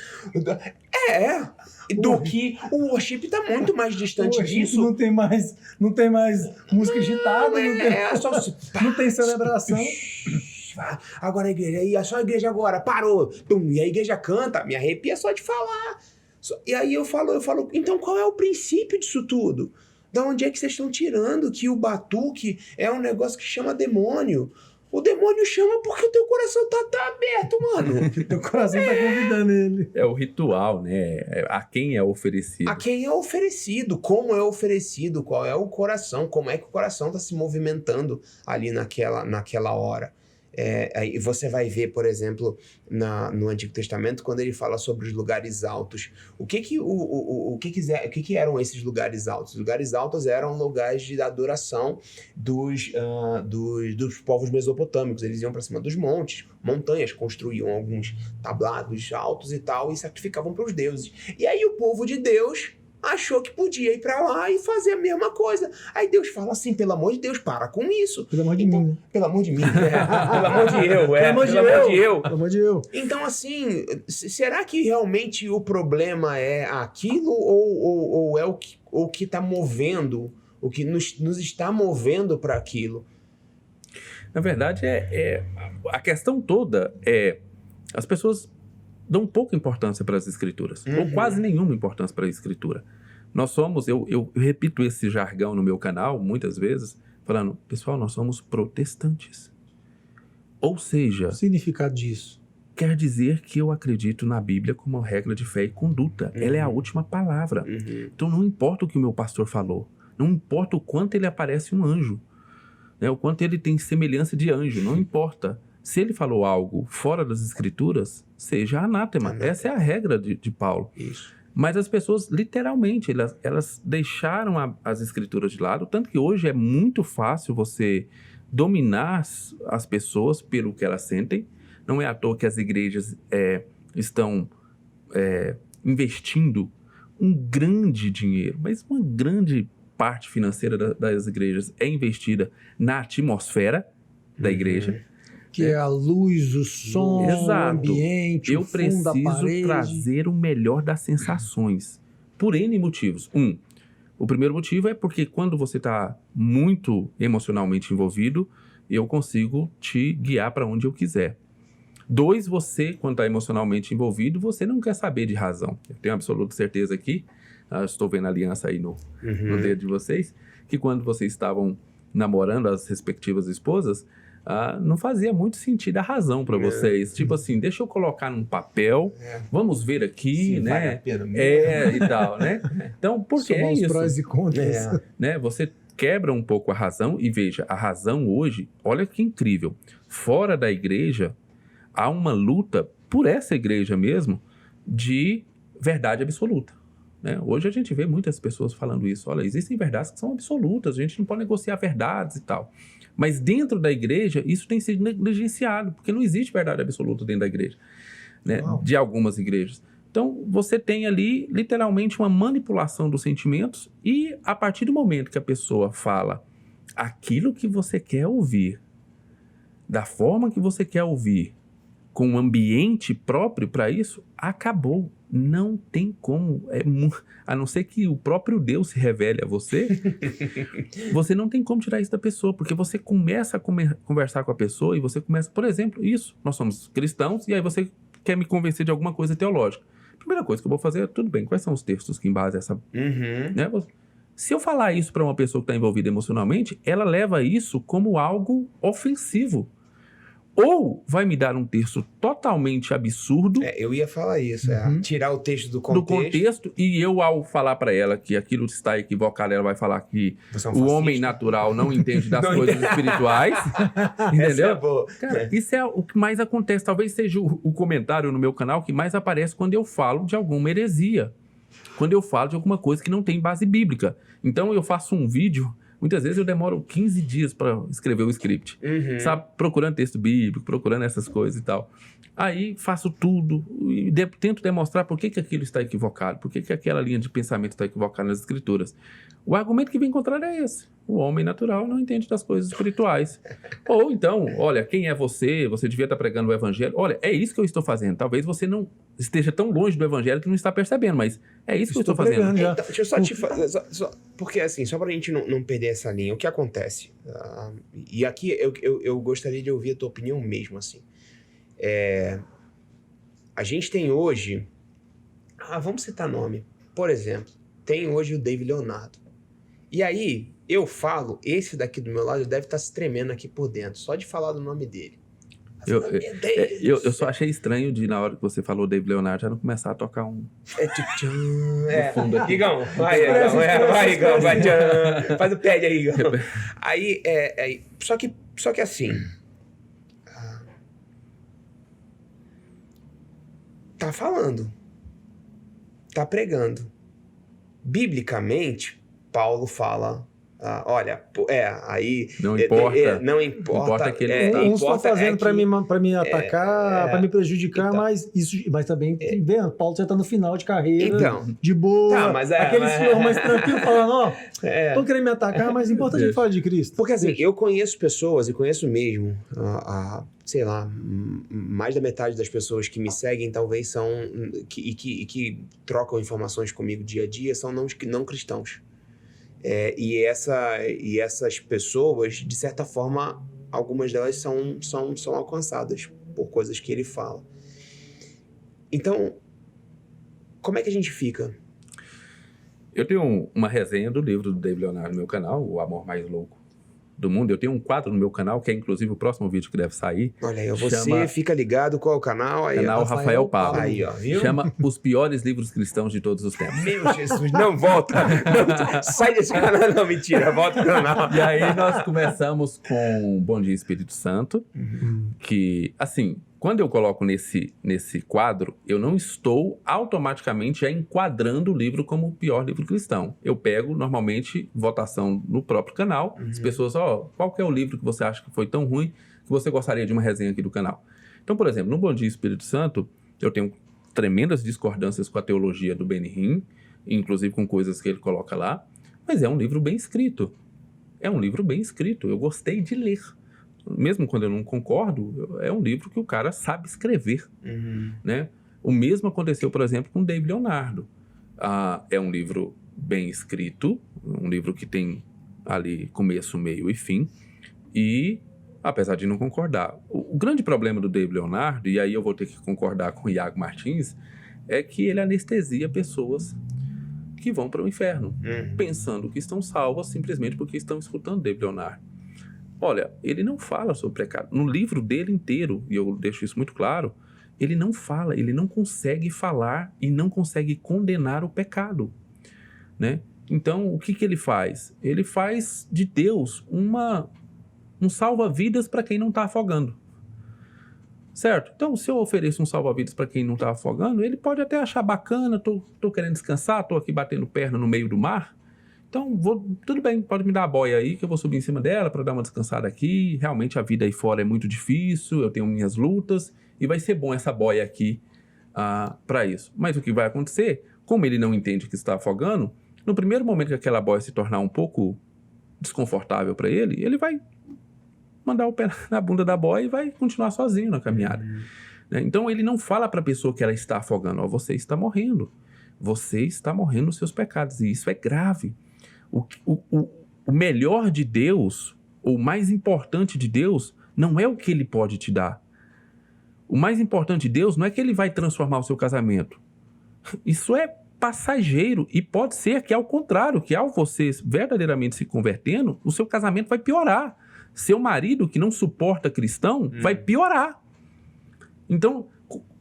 do que o worship tá muito mais distante disso. Não tem mais música agitada, não tem celebração. Agora a igreja, e só a igreja agora, parou, pum, e a igreja canta, me arrepia só de falar. E aí eu falo, então qual é o princípio disso tudo? Da onde é que vocês estão tirando que o batuque é um negócio que chama demônio? O demônio chama porque o teu coração tá aberto, mano. Teu coração tá convidando ele. É o ritual, né? A quem é oferecido. A quem é oferecido, como é oferecido, qual é o coração, como é que o coração tá se movimentando ali naquela hora. Aí você vai ver, por exemplo, no Antigo Testamento, quando ele fala sobre os lugares altos. O que eram esses lugares altos? Os lugares altos eram lugares de adoração dos povos mesopotâmicos. Eles iam para cima dos montanhas, construíam alguns tablados altos e tal, e sacrificavam para os deuses. E aí o povo de Deus achou que podia ir pra lá e fazer a mesma coisa. Aí Deus fala assim, pelo amor de Deus, para com isso. Pelo amor de mim. Pelo amor de mim, Pelo amor de eu, Pelo amor de eu. Então, assim, será que realmente o problema é aquilo ou é o que tá movendo, o que nos está movendo para aquilo? Na verdade, a questão toda as pessoas dão pouca importância para as escrituras, ou quase nenhuma importância para a escritura. Nós somos, eu repito esse jargão no meu canal muitas vezes, falando, pessoal, nós somos protestantes. Ou seja... O significado disso? Quer dizer que eu acredito na Bíblia como regra de fé e conduta. Ela é a última palavra. Então não importa o que o meu pastor falou, não importa o quanto ele aparece um anjo, né, o quanto ele tem semelhança de anjo, não importa. Se ele falou algo fora das escrituras, seja anátema. Essa é a regra de Paulo. Isso. Mas as pessoas, literalmente, elas deixaram as escrituras de lado, tanto que hoje é muito fácil você dominar as pessoas pelo que elas sentem. Não é à toa que as igrejas estão investindo um grande dinheiro, mas uma grande parte financeira das igrejas é investida na atmosfera da igreja. Que é a luz, o som, o ambiente, o fundo da parede. Eu preciso trazer o melhor das sensações, por N motivos. O primeiro motivo é porque quando você está muito emocionalmente envolvido, eu consigo te guiar para onde eu quiser. 2, você, quando está emocionalmente envolvido, você não quer saber de razão. Eu tenho absoluta certeza aqui, estou vendo a aliança aí no dedo de vocês, que quando vocês estavam namorando as respectivas esposas, não fazia muito sentido a razão para vocês. Tipo assim, deixa eu colocar num papel, vamos ver aqui, Sim, né? vale a pena mesmo. E tal, né? Então, por que Somar é os isso? prós e contras. Né? Você quebra um pouco a razão e veja, a razão hoje, olha que incrível, fora da igreja, há uma luta por essa igreja mesmo de verdade absoluta. Né? Hoje a gente vê muitas pessoas falando isso. Olha, existem verdades que são absolutas, a gente não pode negociar verdades e tal. Mas dentro da igreja, isso tem sido negligenciado, porque não existe verdade absoluta dentro da igreja, né? De algumas igrejas. Então, você tem ali, literalmente, uma manipulação dos sentimentos e, a partir do momento que a pessoa fala aquilo que você quer ouvir, da forma que você quer ouvir, com um ambiente próprio para isso, acabou. Não tem como, a não ser que o próprio Deus se revele a você, você não tem como tirar isso da pessoa, porque você começa a conversar com a pessoa e você começa, por exemplo, isso, nós somos cristãos e aí você quer me convencer de alguma coisa teológica. Primeira coisa que eu vou fazer é, tudo bem, quais são os textos que embasam essa... Né? Se eu falar isso para uma pessoa que está envolvida emocionalmente, ela leva isso como algo ofensivo. Ou vai me dar um texto totalmente absurdo. Eu ia falar isso, tirar o texto do contexto. E eu, ao falar para ela que aquilo está equivocado, ela vai falar que o homem natural não entende das coisas espirituais. Entendeu? Cara, isso é o que mais acontece. Talvez seja o comentário no meu canal que mais aparece quando eu falo de alguma heresia. Quando eu falo de alguma coisa que não tem base bíblica. Então eu faço um vídeo... Muitas vezes eu demoro 15 dias para escrever o script, sabe? Procurando texto bíblico, procurando essas coisas e tal. Aí faço tudo e tento demonstrar por que aquilo está equivocado, por que aquela linha de pensamento está equivocada nas escrituras. O argumento que vem contrário é esse. O homem natural não entende das coisas espirituais. Ou então, olha, quem é você? Você devia estar pregando o evangelho. Olha, é isso que eu estou fazendo. Talvez você não esteja tão longe do evangelho que não está percebendo, mas é isso que eu estou fazendo. Então, deixa eu só te fazer... Porque assim, só pra gente não perder essa linha, o que acontece? E aqui eu gostaria de ouvir a tua opinião mesmo, assim. A gente tem hoje... vamos citar nome. Por exemplo, tem hoje o David Leonardo. E aí, eu falo, esse daqui do meu lado deve estar se tremendo aqui por dentro, só de falar do nome dele. Eu só achei estranho de, na hora que você falou David Leonardo, já não começar a tocar um... no fundo aqui. Igão, vai, Igão, vai, faz o pad aí, Igão. Aí, só que assim... Tá falando. Tá pregando. Biblicamente, Paulo fala... olha, aí... Não importa. Não importa que ele uns estão fazendo para me atacar, para me prejudicar, então, mas também, vendo, Paulo já está no final de carreira, então, de boa, tá, mas aquele senhor mais tranquilo falando, estão querendo me atacar, mas importa a gente falar de Cristo. Porque assim, eu conheço pessoas, e conheço mesmo, sei lá, mais da metade das pessoas que me seguem talvez são, que trocam informações comigo dia a dia, são não cristãos. E essas pessoas, de certa forma, algumas delas são alcançadas por coisas que ele fala. Então, como é que a gente fica? Eu tenho uma resenha do livro do David Leonardo no meu canal, O Amor Mais Louco do Mundo. Eu tenho um quadro no meu canal, que é inclusive o próximo vídeo que deve sair. Olha aí, você fica ligado qual é o canal? Aí, canal Rafael Pablo. Aí, ó, viu? Chama Os Piores Livros Cristãos de Todos os Tempos. Meu Jesus, não volta. Sai desse canal, não, mentira, volta pro canal. E aí nós começamos com Bom Dia Espírito Santo, que, assim, quando eu coloco nesse quadro, eu não estou automaticamente já enquadrando o livro como o pior livro cristão. Eu pego, normalmente, votação no próprio canal. As pessoas, qual que é o livro que você acha que foi tão ruim que você gostaria de uma resenha aqui do canal? Então, por exemplo, no Bom Dia Espírito Santo, eu tenho tremendas discordâncias com a teologia do Benihim, inclusive com coisas que ele coloca lá, mas é um livro bem escrito. É um livro bem escrito. Eu gostei de ler. Mesmo quando eu não concordo, é um livro que o cara sabe escrever, né? O mesmo aconteceu, por exemplo, com David Leonardo. É um livro bem escrito, um livro que tem ali começo, meio e fim, e apesar de não concordar. O grande problema do David Leonardo, e aí eu vou ter que concordar com o Iago Martins, é que ele anestesia pessoas que vão para o inferno, Uhum. pensando que estão salvos simplesmente porque estão escutando David Leonard. Olha, ele não fala sobre pecado. No livro dele inteiro, e eu deixo isso muito claro, ele não fala, ele não consegue falar e não consegue condenar o pecado, né? Então, o que ele faz? Ele faz de Deus um salva-vidas para quem não está afogando. Certo? Então, se eu ofereço um salva-vidas para quem não está afogando, ele pode até achar bacana, tô querendo descansar, tô aqui batendo perna no meio do mar. Então, tudo bem, pode me dar a boia aí, que eu vou subir em cima dela para dar uma descansada aqui. Realmente a vida aí fora é muito difícil, eu tenho minhas lutas, e vai ser bom essa boia aqui para isso. Mas o que vai acontecer, como ele não entende que está afogando, no primeiro momento que aquela boia se tornar um pouco desconfortável para ele, ele vai mandar o pé na bunda da boia e vai continuar sozinho na caminhada. Né? Então, ele não fala para a pessoa que ela está afogando, você está morrendo. Você está morrendo nos seus pecados, e isso é grave. O melhor de Deus, ou o mais importante de Deus, não é o que ele pode te dar. O mais importante de Deus não é que ele vai transformar o seu casamento. Isso é passageiro, e pode ser que ao contrário, que ao você verdadeiramente se convertendo, o seu casamento vai piorar. Seu marido, que não suporta cristão, vai piorar. Então,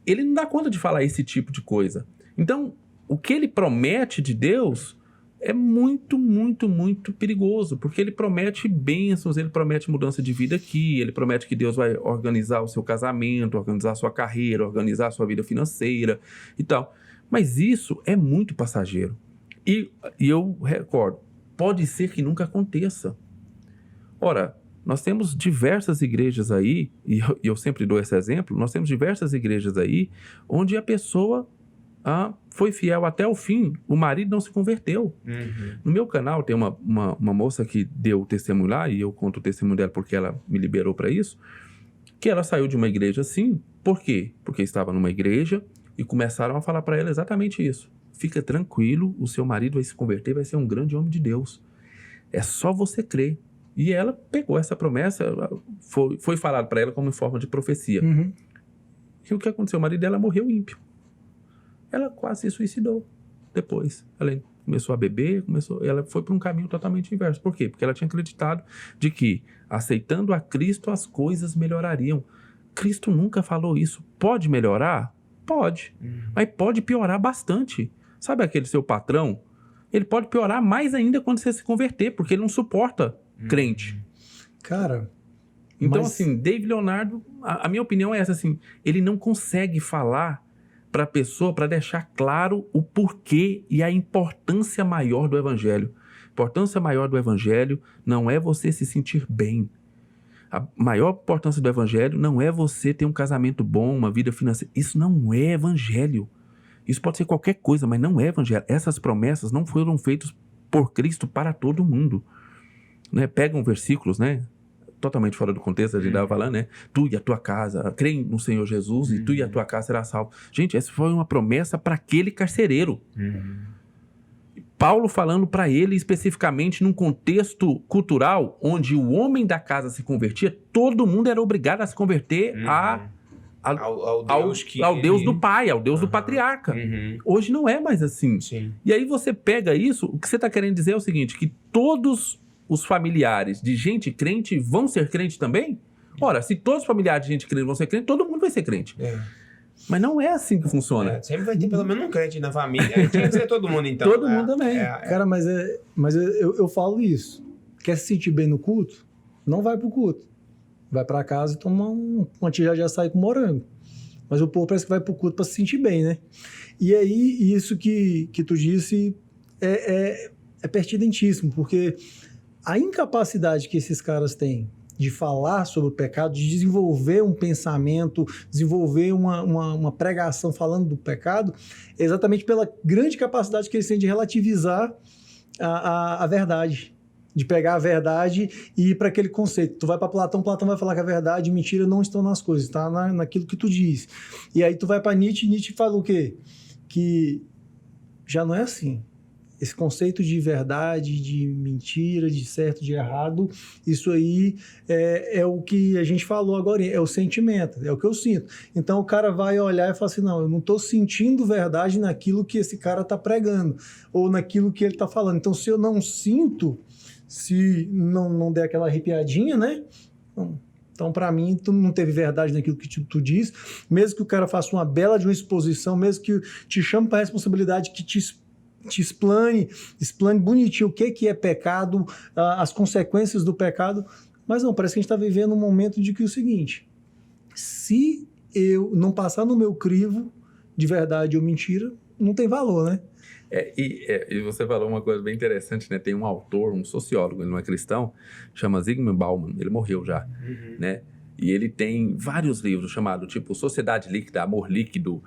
ele não dá conta de falar esse tipo de coisa. Então, o que ele promete de Deus é muito, muito, muito perigoso, porque ele promete bênçãos, ele promete mudança de vida aqui, ele promete que Deus vai organizar o seu casamento, organizar a sua carreira, organizar a sua vida financeira e tal. Mas isso é muito passageiro. E eu recordo, pode ser que nunca aconteça. Ora, nós temos diversas igrejas aí, e eu sempre dou esse exemplo, nós temos diversas igrejas aí onde a pessoa foi fiel até o fim, o marido não se converteu. No meu canal tem uma moça que deu o testemunho lá, e eu conto o testemunho dela porque ela me liberou para isso, que ela saiu de uma igreja assim. Por quê? Porque estava numa igreja e começaram a falar para ela exatamente isso. Fica tranquilo, o seu marido vai se converter, vai ser um grande homem de Deus. É só você crer. E ela pegou essa promessa, foi falado para ela como em forma de profecia. E o que aconteceu? O marido dela morreu ímpio. Ela quase se suicidou depois. Ela começou a beber, ela foi para um caminho totalmente inverso. Por quê? Porque ela tinha acreditado de que, aceitando a Cristo, as coisas melhorariam. Cristo nunca falou isso. Pode melhorar? Pode. Mas pode piorar bastante. Sabe aquele seu patrão? Ele pode piorar mais ainda quando você se converter, porque ele não suporta crente. Cara... Então, assim, David Leonard, a minha opinião é essa, assim, ele não consegue falar para a pessoa, para deixar claro o porquê e a importância maior do Evangelho. A importância maior do Evangelho não é você se sentir bem. A maior importância do Evangelho não é você ter um casamento bom, uma vida financeira. Isso não é Evangelho. Isso pode ser qualquer coisa, mas não é Evangelho. Essas promessas não foram feitas por Cristo para todo mundo. Né? Pegam versículos, né? Totalmente fora do contexto, a gente estava falando, né? Tu e a tua casa, creem no Senhor Jesus e tu e a tua casa será salvo. Gente, essa foi uma promessa para aquele carcereiro. Paulo falando para ele especificamente num contexto cultural onde o homem da casa se convertia, todo mundo era obrigado a se converter ao Deus do pai, ao Deus do patriarca. Hoje não é mais assim. Sim. E aí você pega isso, o que você está querendo dizer é o seguinte, que todos os familiares de gente crente vão ser crente também? Ora, se todos os familiares de gente crente vão ser crente, todo mundo vai ser crente. Mas não é assim que funciona. Sempre vai ter pelo menos um crente na família. Aí tinha que ser todo mundo, então. Todo mundo também. Cara, mas eu falo isso. Quer se sentir bem no culto? Não vai pro culto. Vai pra casa e toma uma tijela de açaí com morango. Mas o povo parece que vai pro culto pra se sentir bem, né? E aí, isso que tu disse é pertinentíssimo, porque a incapacidade que esses caras têm de falar sobre o pecado, de desenvolver um pensamento, desenvolver uma pregação falando do pecado, é exatamente pela grande capacidade que eles têm de relativizar a verdade, de pegar a verdade e ir para aquele conceito. Tu vai para Platão vai falar que a verdade e mentira não estão nas coisas, está naquilo que tu diz. E aí tu vai para Nietzsche fala o quê? Que já não é assim. Esse conceito de verdade, de mentira, de certo, de errado, isso aí é o que a gente falou agora, é o sentimento, é o que eu sinto. Então o cara vai olhar e fala assim, não, eu não estou sentindo verdade naquilo que esse cara está pregando, ou naquilo que ele está falando. Então se eu não sinto, se não der aquela arrepiadinha, né? Então, para mim, tu não teve verdade naquilo que tu diz, mesmo que o cara faça uma bela de uma exposição, mesmo que te chame para a responsabilidade, que te explane bonitinho o que é pecado, as consequências do pecado, mas não, parece que a gente está vivendo um momento de que é o seguinte, se eu não passar no meu crivo de verdade ou mentira, não tem valor, né? E você falou uma coisa bem interessante, né? Tem um autor, um sociólogo, ele não é cristão, chama Zygmunt Bauman, ele morreu já, né? E ele tem vários livros chamados, tipo, Sociedade Líquida, Amor Líquido,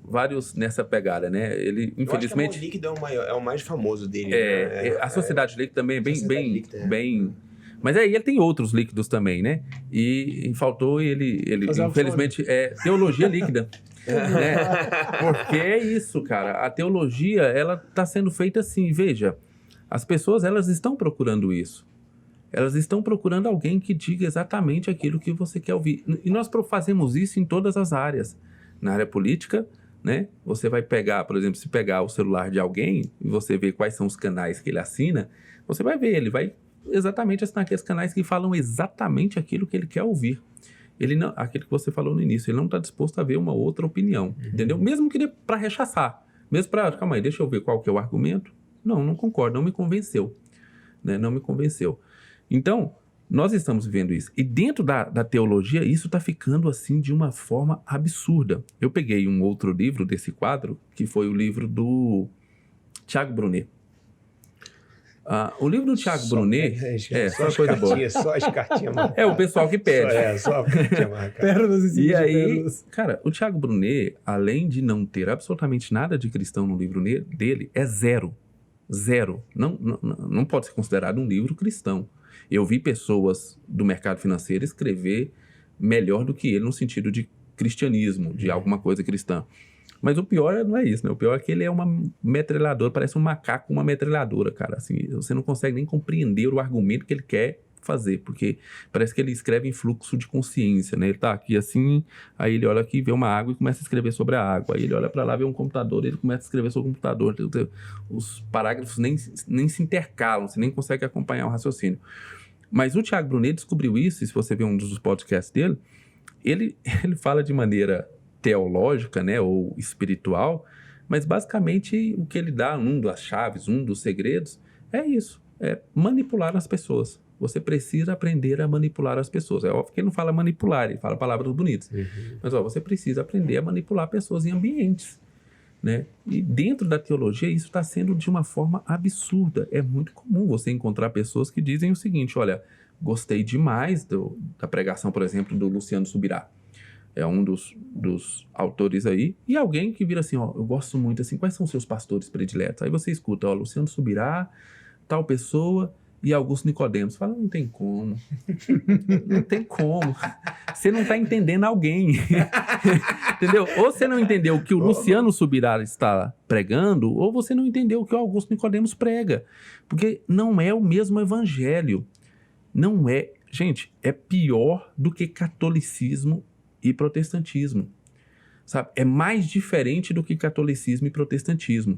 vários nessa pegada, né? Ele, infelizmente... Amor Líquido é o mais famoso dele. A Sociedade Líquida também é bem... Mas aí ele tem outros líquidos também, né? E faltou ele infelizmente, teologia líquida. Né? Porque é isso, cara. A teologia, ela está sendo feita assim, veja, as pessoas, elas estão procurando isso. Elas estão procurando alguém que diga exatamente aquilo que você quer ouvir. E nós fazemos isso em todas as áreas. Na área política, né? Você vai pegar, por exemplo, se pegar o celular de alguém e você ver quais são os canais que ele assina, você vai ver, ele vai exatamente assinar aqueles canais que falam exatamente aquilo que ele quer ouvir. Ele não, aquilo que você falou no início, ele não está disposto a ver uma outra opinião, entendeu? Mesmo que para rechaçar, mesmo para, calma aí, deixa eu ver qual que é o argumento. Não concordo, não me convenceu, né? Não me convenceu. Então, nós estamos vivendo isso. E dentro da teologia, isso está ficando assim de uma forma absurda. Eu peguei um outro livro desse quadro, que foi o livro do Tiago Brunet. O livro do Tiago Brunet só coisa boa. Só as cartinhas marcadas. É o pessoal que pede. Só a cartinha marcada. Pérolas e aí, pérolas. Cara, o Tiago Brunet, além de não ter absolutamente nada de cristão no livro dele, é zero. Zero. Não pode ser considerado um livro cristão. Eu vi pessoas do mercado financeiro escrever melhor do que ele no sentido de cristianismo, de alguma coisa cristã. Mas o pior não é isso, né? O pior é que ele é uma metralhadora, parece um macaco com uma metralhadora, cara. Assim, você não consegue nem compreender o argumento que ele quer fazer, porque parece que ele escreve em fluxo de consciência, né? Ele tá aqui assim, aí ele olha aqui, vê uma água e começa a escrever sobre a água. Aí ele olha para lá, vê um computador, ele começa a escrever sobre o computador. Os parágrafos nem se intercalam, você nem consegue acompanhar o raciocínio. Mas o Tiago Brunet descobriu isso, e se você ver um dos podcasts dele, ele fala de maneira teológica, né, ou espiritual, mas basicamente o que ele dá, um das chaves, um dos segredos, é isso, é manipular as pessoas. Você precisa aprender a manipular as pessoas. É óbvio que ele não fala manipular, ele fala palavras bonitas. Mas você precisa aprender a manipular pessoas em ambientes, né? E dentro da teologia isso está sendo de uma forma absurda. É muito comum você encontrar pessoas que dizem o seguinte, olha, gostei demais da pregação, por exemplo, do Luciano Subirá. É um dos autores aí, e alguém que vira assim, ó, eu gosto muito, assim, quais são os seus pastores prediletos? Aí você escuta, ó, Luciano Subirá, tal pessoa, e Augusto Nicodemos. Fala, não tem como. Não tem como. Você não está entendendo alguém. Entendeu? Ou você não entendeu o que o Luciano Subirá está pregando, ou você não entendeu o que o Augusto Nicodemos prega. Porque não é o mesmo evangelho. Não é. Gente, é pior do que catolicismo e protestantismo, sabe? É mais diferente do que catolicismo e protestantismo.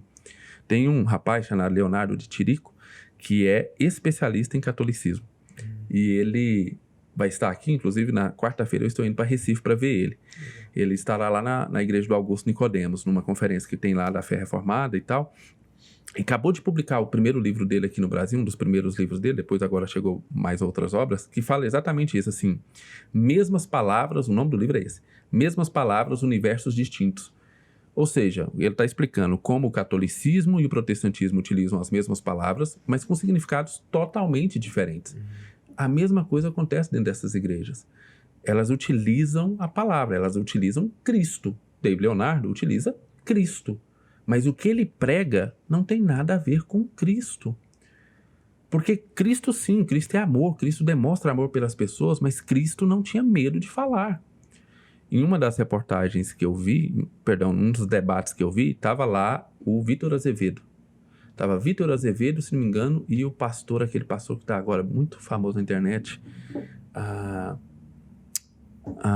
Tem um rapaz chamado Leonardo de Tirico, que é especialista em catolicismo. E ele vai estar aqui, inclusive na quarta-feira eu estou indo para Recife para ver ele. Ele estará lá na igreja do Augusto Nicodemos, numa conferência que tem lá da Fé Reformada e tal. E acabou de publicar o primeiro livro dele aqui no Brasil, um dos primeiros livros dele, depois agora chegou mais outras obras, que fala exatamente isso, assim, mesmas palavras, o nome do livro é esse, mesmas palavras, universos distintos. Ou seja, ele está explicando como o catolicismo e o protestantismo utilizam as mesmas palavras, mas com significados totalmente diferentes. A mesma coisa acontece dentro dessas igrejas. Elas utilizam a palavra, elas utilizam Cristo. David Leonardo utiliza Cristo. Mas o que ele prega não tem nada a ver com Cristo. Porque Cristo sim, Cristo é amor, Cristo demonstra amor pelas pessoas, mas Cristo não tinha medo de falar. Em uma das reportagens que eu vi, um dos debates que eu vi, estava lá o Vitor Azevedo, Tava Vitor Azevedo, se não me engano, e o pastor, aquele pastor que tá agora muito famoso na internet.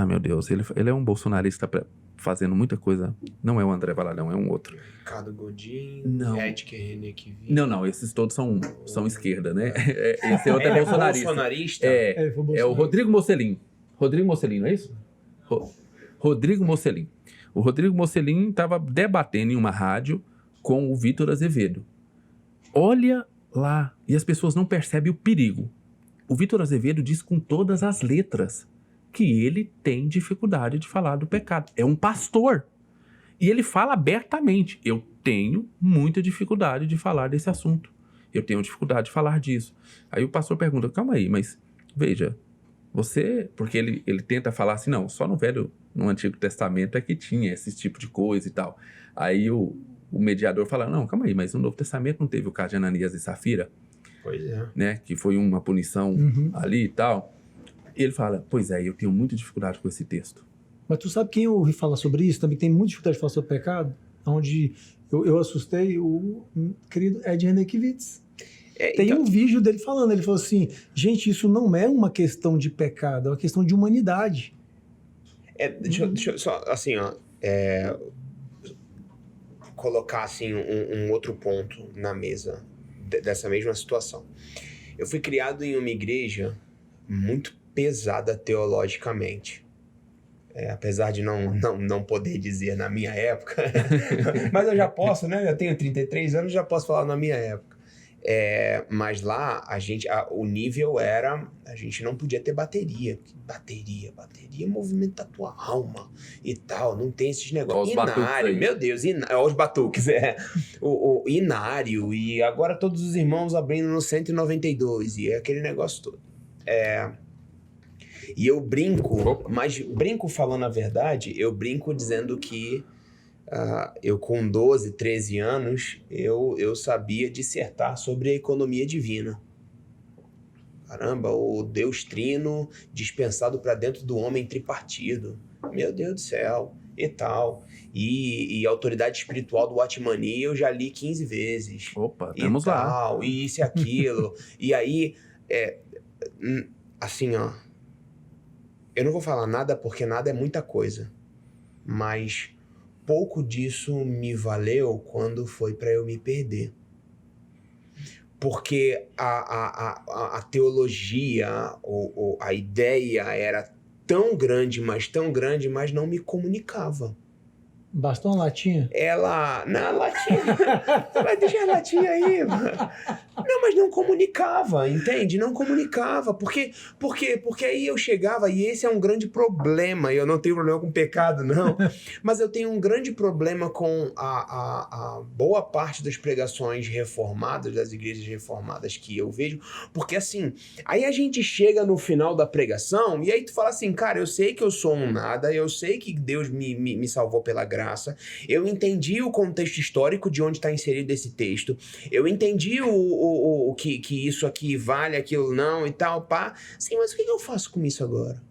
Meu Deus, ele é um bolsonarista fazendo muita coisa. Não é o André Valadão, é um outro. Ricardo Godin, Não. Edker Reneque. Não, esses todos são esquerda, né? Esse outro é bolsonarista. Bolsonarista? É o Rodrigo Mocelin. Rodrigo Mocelin, não é isso? Rodrigo Mocelin. O Rodrigo Mocelin estava debatendo em uma rádio com o Vitor Azevedo. Olha lá, e as pessoas não percebem o perigo. O Vitor Azevedo diz com todas as letras que ele tem dificuldade de falar do pecado. É um pastor. E ele fala abertamente, eu tenho muita dificuldade de falar desse assunto. Eu tenho dificuldade de falar disso. Aí o pastor pergunta, calma aí, mas veja, você... Porque ele tenta falar assim, não, só no Antigo Testamento é que tinha esse tipo de coisa e tal. Aí o mediador fala, não, calma aí, mas no Novo Testamento não teve o caso de Ananias e Safira? Pois é. Né? Que foi uma punição ali e tal. E ele fala, pois é, eu tenho muita dificuldade com esse texto. Mas tu sabe quem eu ouvi falar sobre isso? Também tem muita dificuldade de falar sobre pecado? Onde eu assustei o querido Ed Renekiewicz. Tem um vídeo dele falando, ele falou assim, gente, isso não é uma questão de pecado, é uma questão de humanidade. Deixa eu só, assim, colocar assim um outro ponto na mesa dessa mesma situação. Eu fui criado em uma igreja muito pesada teologicamente. Apesar de não poder dizer na minha época, mas eu já posso, né? Eu tenho 33 anos, já posso falar na minha época. Mas lá, o nível era... A gente não podia ter bateria. Bateria movimenta a tua alma e tal. Não tem esses negócios. Inário, meu Deus. Os batuques, o inário. E agora todos os irmãos abrindo no 192. E aquele negócio todo. E eu brinco, mas brinco falando a verdade, eu brinco dizendo que eu com 12, 13 anos, eu sabia dissertar sobre a economia divina. Caramba, o Deus trino dispensado para dentro do homem tripartido. Meu Deus do céu, e tal. E a autoridade espiritual do Atmani eu já li 15 vezes. Opa, vamos lá. E isso e aquilo. E aí, assim, eu não vou falar nada porque nada é muita coisa. Mas... pouco disso me valeu quando foi para eu me perder. Porque a teologia, ou a ideia era tão grande, mas não me comunicava. Bastou uma latinha? Na latinha. Vai deixar a latinha aí, mano. Não, mas não comunicava, entende? Não comunicava. Por quê? Porque aí eu chegava, e esse é um grande problema, e eu não tenho problema com pecado, não, mas eu tenho um grande problema com a boa parte das pregações reformadas, das igrejas reformadas que eu vejo, porque assim, aí a gente chega no final da pregação, e aí tu fala assim, cara, eu sei que eu sou um nada, eu sei que Deus me salvou pela graça, eu entendi o contexto histórico de onde está inserido esse texto, eu entendi que isso aqui vale, aquilo não e tal, pá. Sim, mas o que eu faço com isso agora?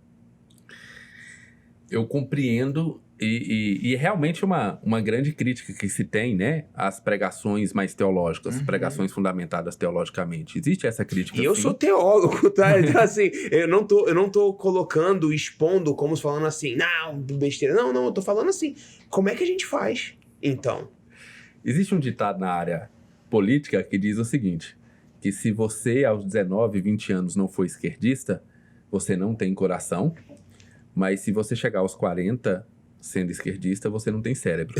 Eu compreendo e realmente uma grande crítica que se tem, né? Às pregações mais teológicas, pregações fundamentadas teologicamente. Existe essa crítica. E eu sou teólogo, tá? Então, assim, eu não tô colocando, expondo como falando assim, não, besteira. Não, eu tô falando assim, como é que a gente faz, então? Existe um ditado na área política que diz o seguinte, que se você aos 19, 20 anos não for esquerdista, você não tem coração, mas se você chegar aos 40 sendo esquerdista, você não tem cérebro.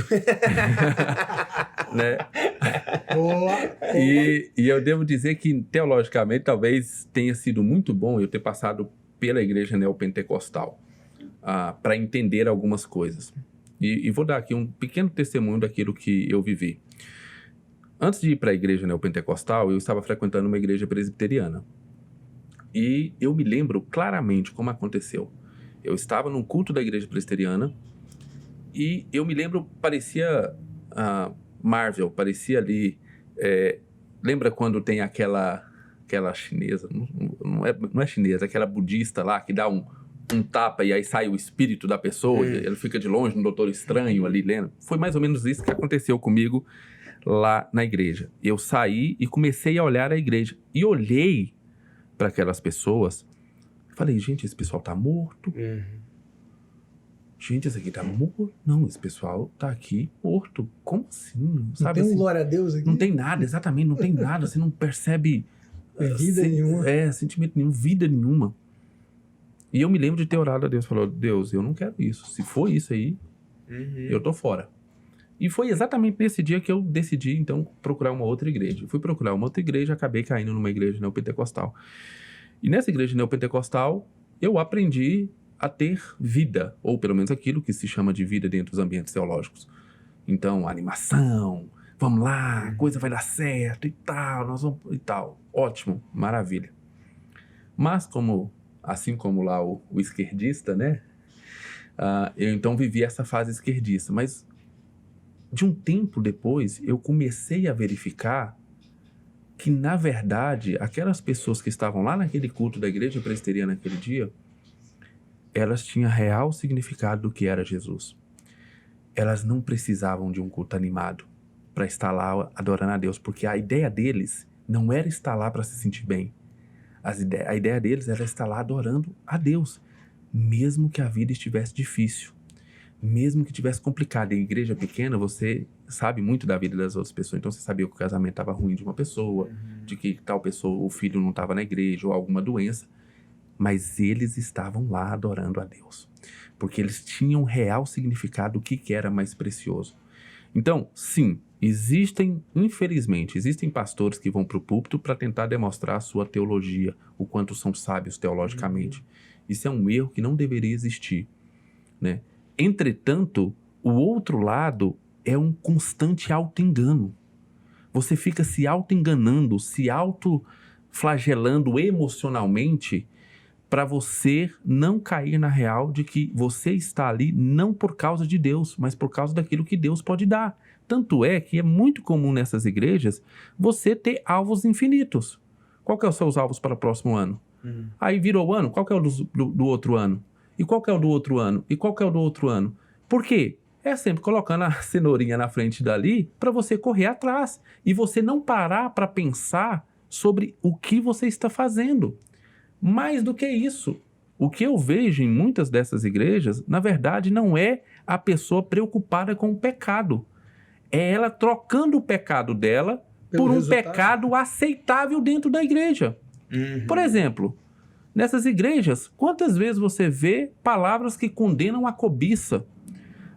Né? E eu devo dizer que teologicamente talvez tenha sido muito bom eu ter passado pela igreja neopentecostal para entender algumas coisas. E vou dar aqui um pequeno testemunho daquilo que eu vivi. Antes de ir para a igreja neopentecostal, eu estava frequentando uma igreja presbiteriana. E eu me lembro claramente como aconteceu. Eu estava num culto da igreja presbiteriana e eu me lembro, parecia Marvel, parecia ali... lembra quando tem aquela chinesa, não é chinesa, aquela budista lá que dá um tapa e aí sai o espírito da pessoa e ele fica de longe, um Doutor Estranho ali lendo. Foi mais ou menos isso que aconteceu comigo lá na igreja. Eu saí e comecei a olhar a igreja. E olhei para aquelas pessoas. Falei, gente, esse pessoal tá morto. Gente, esse aqui tá morto. Não, esse pessoal tá aqui morto. Como assim? Sabe, Não tem assim, glória a Deus aqui? não tem nada, exatamente, não tem nada. Você não percebe Vida nenhuma. sentimento nenhum, vida nenhuma. E eu me lembro de ter orado a Deus. Falou, Deus, eu não quero isso. Se for isso aí, eu tô fora. E foi exatamente nesse dia que eu decidi, então, procurar uma outra igreja. Eu fui procurar uma outra igreja, acabei caindo numa igreja neopentecostal. E nessa igreja neopentecostal, eu aprendi a ter vida, ou pelo menos aquilo que se chama de vida dentro dos ambientes teológicos. Então, animação, vamos lá, a coisa vai dar certo e tal, nós vamos e tal. Ótimo, maravilha. Mas assim como lá o esquerdista, né? Eu então vivi essa fase esquerdista. Mas de um tempo depois, eu comecei a verificar que, na verdade, aquelas pessoas que estavam lá naquele culto da igreja presbiteriana naquele dia, elas tinham real significado do que era Jesus. Elas não precisavam de um culto animado para estar lá adorando a Deus, porque a ideia deles não era estar lá para se sentir bem. A ideia deles era estar lá adorando a Deus, mesmo que a vida estivesse difícil, mesmo que estivesse complicado. Em igreja pequena, você sabe muito da vida das outras pessoas, então você sabia que o casamento estava ruim de uma pessoa, de que tal pessoa, o filho não estava na igreja, ou alguma doença. Mas eles estavam lá adorando a Deus, porque eles tinham real significado do que era mais precioso. Então, sim, existem pastores que vão para o púlpito para tentar demonstrar a sua teologia, o quanto são sábios teologicamente. Isso é um erro que não deveria existir, né? Entretanto, o outro lado é um constante auto-engano. Você fica se auto-enganando, se auto-flagelando emocionalmente, para você não cair na real de que você está ali não por causa de Deus, mas por causa daquilo que Deus pode dar. Tanto é que é muito comum nessas igrejas você ter alvos infinitos. Qual que é os seus alvos para o próximo ano? Aí virou o ano, qual que é o do outro ano? E qual que é o do outro ano? E qual que é o do outro ano? Por quê? É sempre colocando a cenourinha na frente dali para você correr atrás e você não parar para pensar sobre o que você está fazendo. Mais do que isso, o que eu vejo em muitas dessas igrejas, na verdade, não é a pessoa preocupada com o pecado. É ela trocando o pecado dela por um pecado aceitável dentro da igreja. Por exemplo, nessas igrejas, quantas vezes você vê palavras que condenam a cobiça?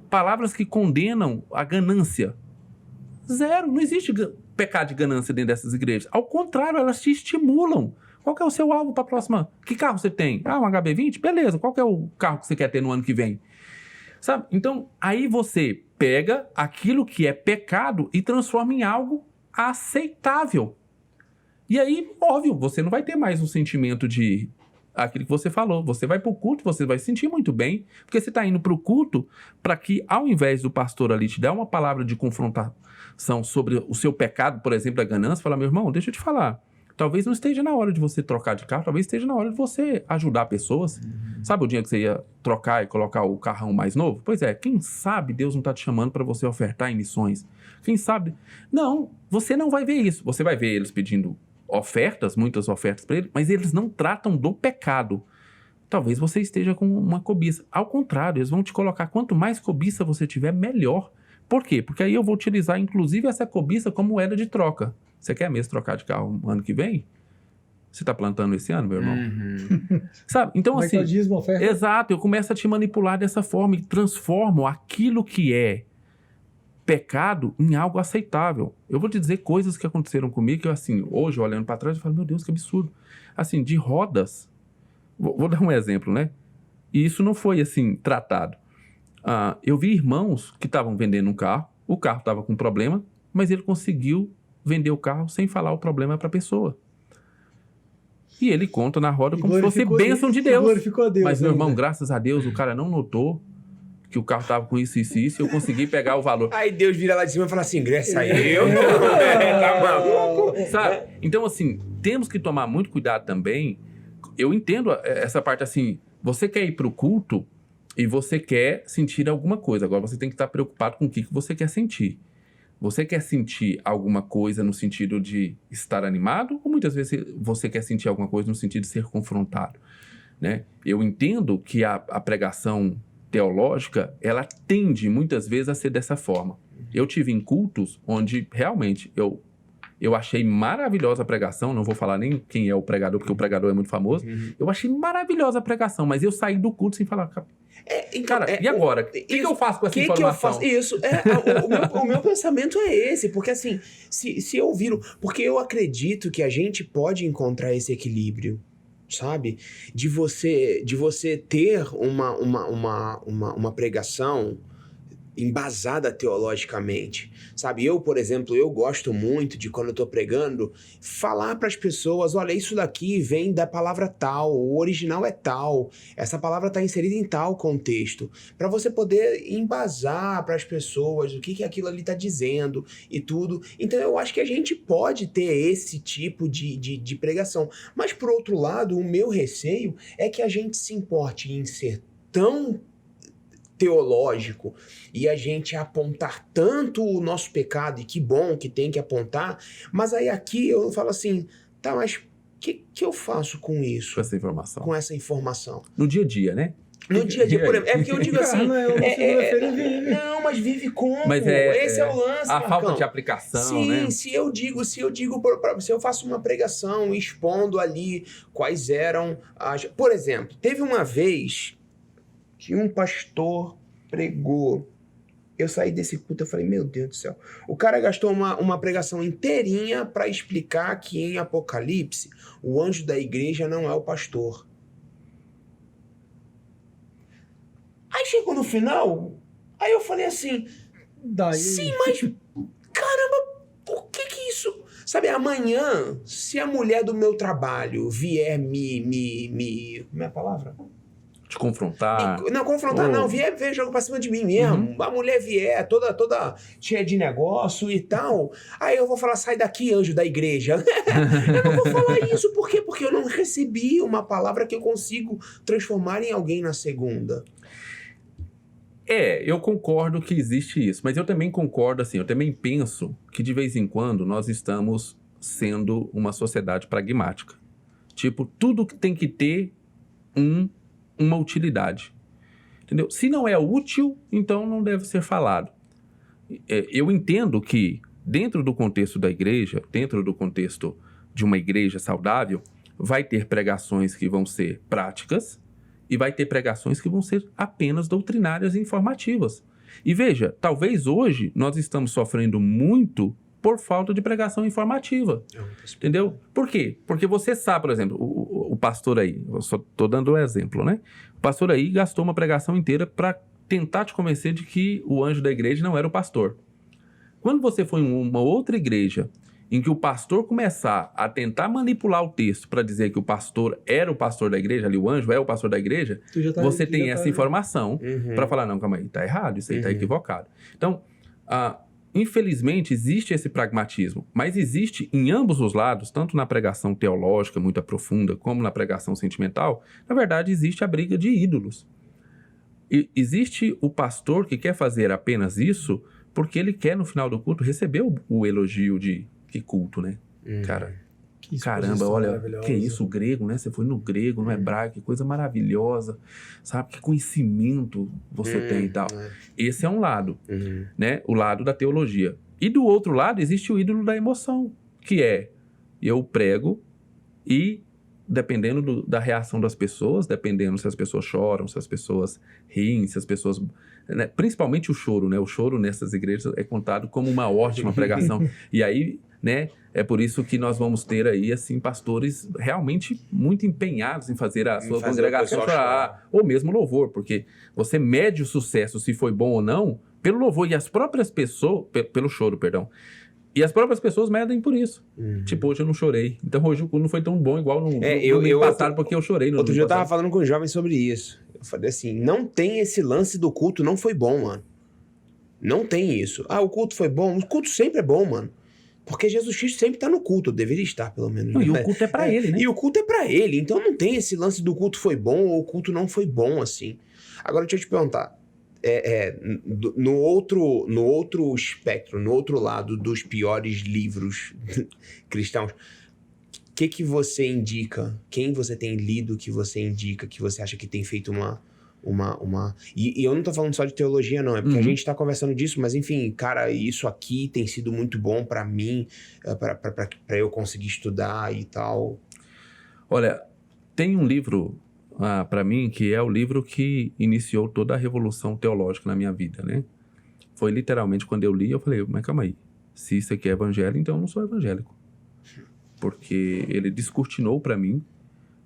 Palavras que condenam a ganância? Zero, não existe pecado de ganância dentro dessas igrejas. Ao contrário, elas te estimulam. Qual que é o seu alvo para a próxima? Que carro você tem? Um HB20? Beleza. Qual que é o carro que você quer ter no ano que vem? Sabe? Então, aí você pega aquilo que é pecado e transforma em algo aceitável. E aí, óbvio, você não vai ter mais um sentimento de aquilo que você falou. Você vai para o culto, você vai se sentir muito bem, porque você está indo para o culto para que, ao invés do pastor ali te dar uma palavra de confrontação sobre o seu pecado, por exemplo, a ganância, falar, meu irmão, deixa eu te falar. Talvez não esteja na hora de você trocar de carro, talvez esteja na hora de você ajudar pessoas. Sabe o dia que você ia trocar e colocar o carrão mais novo? Pois é, quem sabe Deus não está te chamando para você ofertar em missões? Quem sabe? Não, você não vai ver isso. Você vai ver eles pedindo ofertas, muitas ofertas para ele, mas eles não tratam do pecado. Talvez você esteja com uma cobiça. Ao contrário, eles vão te colocar, quanto mais cobiça você tiver, melhor. Por quê? Porque aí eu vou utilizar, inclusive, essa cobiça como moeda de troca. Você quer mesmo trocar de carro no ano que vem? Você está plantando esse ano, meu irmão? Sabe? Então, assim... oferta. Exato, eu começo a te manipular dessa forma e transformo aquilo que é pecado em algo aceitável. Eu vou te dizer coisas que aconteceram comigo que, assim, hoje, olhando para trás, eu falo, meu Deus, que absurdo. Assim, de rodas... Vou dar um exemplo, né? E isso não foi, assim, tratado. Eu vi irmãos que estavam vendendo um carro, o carro estava com problema, mas ele conseguiu vender o carro sem falar o problema para a pessoa. E ele conta na roda como se fosse bênção de Deus. Glorificou a Deus. Mas, meu irmão, graças a Deus, o cara não notou que o carro estava com isso, isso e isso, e eu consegui pegar o valor. Aí Deus vira lá de cima e fala assim, ingressa eu. Tá maluco? Sabe? Então, assim, temos que tomar muito cuidado também. Eu entendo essa parte assim, você quer ir para o culto e você quer sentir alguma coisa. Agora, você tem que estar preocupado com o que você quer sentir. Você quer sentir alguma coisa no sentido de estar animado? Ou muitas vezes você quer sentir alguma coisa no sentido de ser confrontado? Né? Eu entendo que a pregação teológica, ela tende muitas vezes a ser dessa forma. Eu tive em cultos onde realmente eu achei maravilhosa a pregação, não vou falar nem quem é o pregador, porque o pregador é muito famoso. Eu achei maravilhosa a pregação, mas eu saí do culto sem falar... Cara, e agora? O que eu faço com essa informação? O meu pensamento é esse, porque assim, se eu viro... Porque eu acredito que a gente pode encontrar esse equilíbrio, sabe? De você ter uma pregação embasada teologicamente, sabe? Eu, por exemplo, eu gosto muito de, quando eu tô pregando, falar para as pessoas, olha, isso daqui vem da palavra tal, o original é tal, essa palavra está inserida em tal contexto, para você poder embasar para as pessoas o que aquilo ali está dizendo e tudo. Então eu acho que a gente pode ter esse tipo de pregação, mas por outro lado, o meu receio é que a gente se importe em ser tão teológico e a gente apontar tanto o nosso pecado, e que bom que tem que apontar, mas aí aqui eu falo assim, tá, mas o que eu faço com isso? Com essa informação. Com essa informação. No dia a dia, né? No dia a dia, por exemplo, é porque eu digo assim... vive. Não, mas vive como? Mas Esse é o lance, a Marcão. falta de aplicação, sim, né? se eu faço uma pregação expondo ali quais eram as... Por exemplo, teve uma vez que um pastor pregou. Eu saí desse culto e falei, meu Deus do céu. O cara gastou uma pregação inteirinha para explicar que em Apocalipse o anjo da igreja não é o pastor. Aí chegou no final, aí eu falei assim, sim, mas caramba, por que isso... Sabe, amanhã, se a mulher do meu trabalho vier como é a palavra? Te confrontar. Não, confrontar não, vier jogo pra cima de mim mesmo. A mulher vier toda cheia de negócio e tal. Aí eu vou falar, sai daqui, anjo da igreja. Eu não vou falar isso, por quê? Porque eu não recebi uma palavra que eu consigo transformar em alguém na segunda. Eu concordo que existe isso, mas eu também concordo, assim, eu também penso que de vez em quando nós estamos sendo uma sociedade pragmática. Tipo, tudo que tem que ter uma utilidade, entendeu? Se não é útil, então não deve ser falado. Eu entendo que dentro do contexto da igreja, dentro do contexto de uma igreja saudável, vai ter pregações que vão ser práticas e vai ter pregações que vão ser apenas doutrinárias e informativas. E veja, talvez hoje nós estamos sofrendo muito por falta de pregação informativa. Entendeu? Por quê? Porque você sabe, por exemplo, o pastor aí, eu só estou dando um exemplo, né? O pastor aí gastou uma pregação inteira para tentar te convencer de que o anjo da igreja não era o pastor. Quando você for em uma outra igreja em que o pastor começar a tentar manipular o texto para dizer que o pastor era o pastor da igreja, ali o anjo é o pastor da igreja, você tem essa informação para falar, não, calma aí, tá errado, isso aí tá equivocado. Então, infelizmente, existe esse pragmatismo, mas existe em ambos os lados, tanto na pregação teológica muito profunda, como na pregação sentimental, na verdade, existe a briga de ídolos. E existe o pastor que quer fazer apenas isso porque ele quer, no final do culto, receber o elogio de que culto, né? Cara, caramba, olha, que isso, o grego, né? Você foi no grego, no hebraico, que coisa maravilhosa, sabe? Que conhecimento você tem e tal. Esse é um lado, né? O lado da teologia. E do outro lado existe o ídolo da emoção, que é, eu prego e, dependendo da reação das pessoas, dependendo se as pessoas choram, se as pessoas riem, se as pessoas... Né? Principalmente o choro, né? O choro nessas igrejas é contado como uma ótima pregação. E aí... né? É por isso que nós vamos ter aí, assim, pastores realmente muito empenhados em fazer a sua congregação chorar, ou mesmo louvor, porque você mede o sucesso, se foi bom ou não, pelo louvor, e as próprias pessoas, pelo choro, perdão, e as próprias pessoas medem por isso. Tipo, hoje eu não chorei, então hoje o culto não foi tão bom igual no domingo passado, porque eu chorei no outro dia eu tava falando com os jovens sobre isso, eu falei assim, não tem esse lance do culto, não foi bom, mano, não tem isso, o culto foi bom, o culto sempre é bom, mano. Porque Jesus Cristo sempre está no culto, deveria estar, pelo menos. Não, e o culto é para ele, né? E o culto é para ele, então não tem esse lance do culto foi bom ou o culto não foi bom, assim. Agora, deixa eu te perguntar, no outro espectro, no outro lado dos piores livros cristãos, o que você indica? Quem você tem lido que você indica, que você acha que tem feito uma... E eu não tô falando só de teologia, não. É porque a gente tá conversando disso, mas enfim, cara, isso aqui tem sido muito bom pra mim, pra eu conseguir estudar e tal. Olha, tem um livro, pra mim, que é o livro que iniciou toda a revolução teológica na minha vida, né? Foi literalmente quando eu li, eu falei, mas calma aí, se isso aqui é evangelho, então eu não sou evangélico. Porque ele descortinou pra mim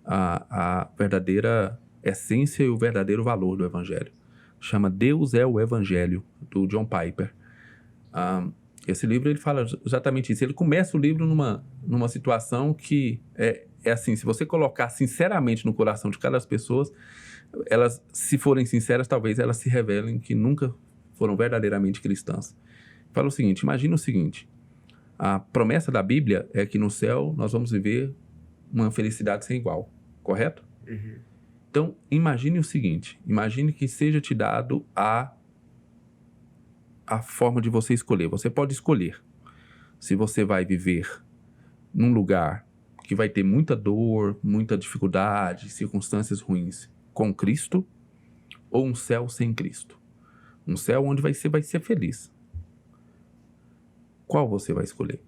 a verdadeira essência e o verdadeiro valor do evangelho. Chama Deus é o Evangelho, do John Piper. Esse livro, ele fala exatamente isso. Ele começa o livro numa situação que é assim, se você colocar sinceramente no coração de cada pessoa, elas, se forem sinceras, talvez elas se revelem que nunca foram verdadeiramente cristãs. Fala o seguinte, imagina o seguinte, a promessa da Bíblia é que no céu nós vamos viver uma felicidade sem igual, correto? Uhum. Então, imagine o seguinte, imagine que seja te dado a forma de você escolher. Você pode escolher se você vai viver num lugar que vai ter muita dor, muita dificuldade, circunstâncias ruins com Cristo, ou um céu sem Cristo. Um céu onde você vai ser feliz. Qual você vai escolher?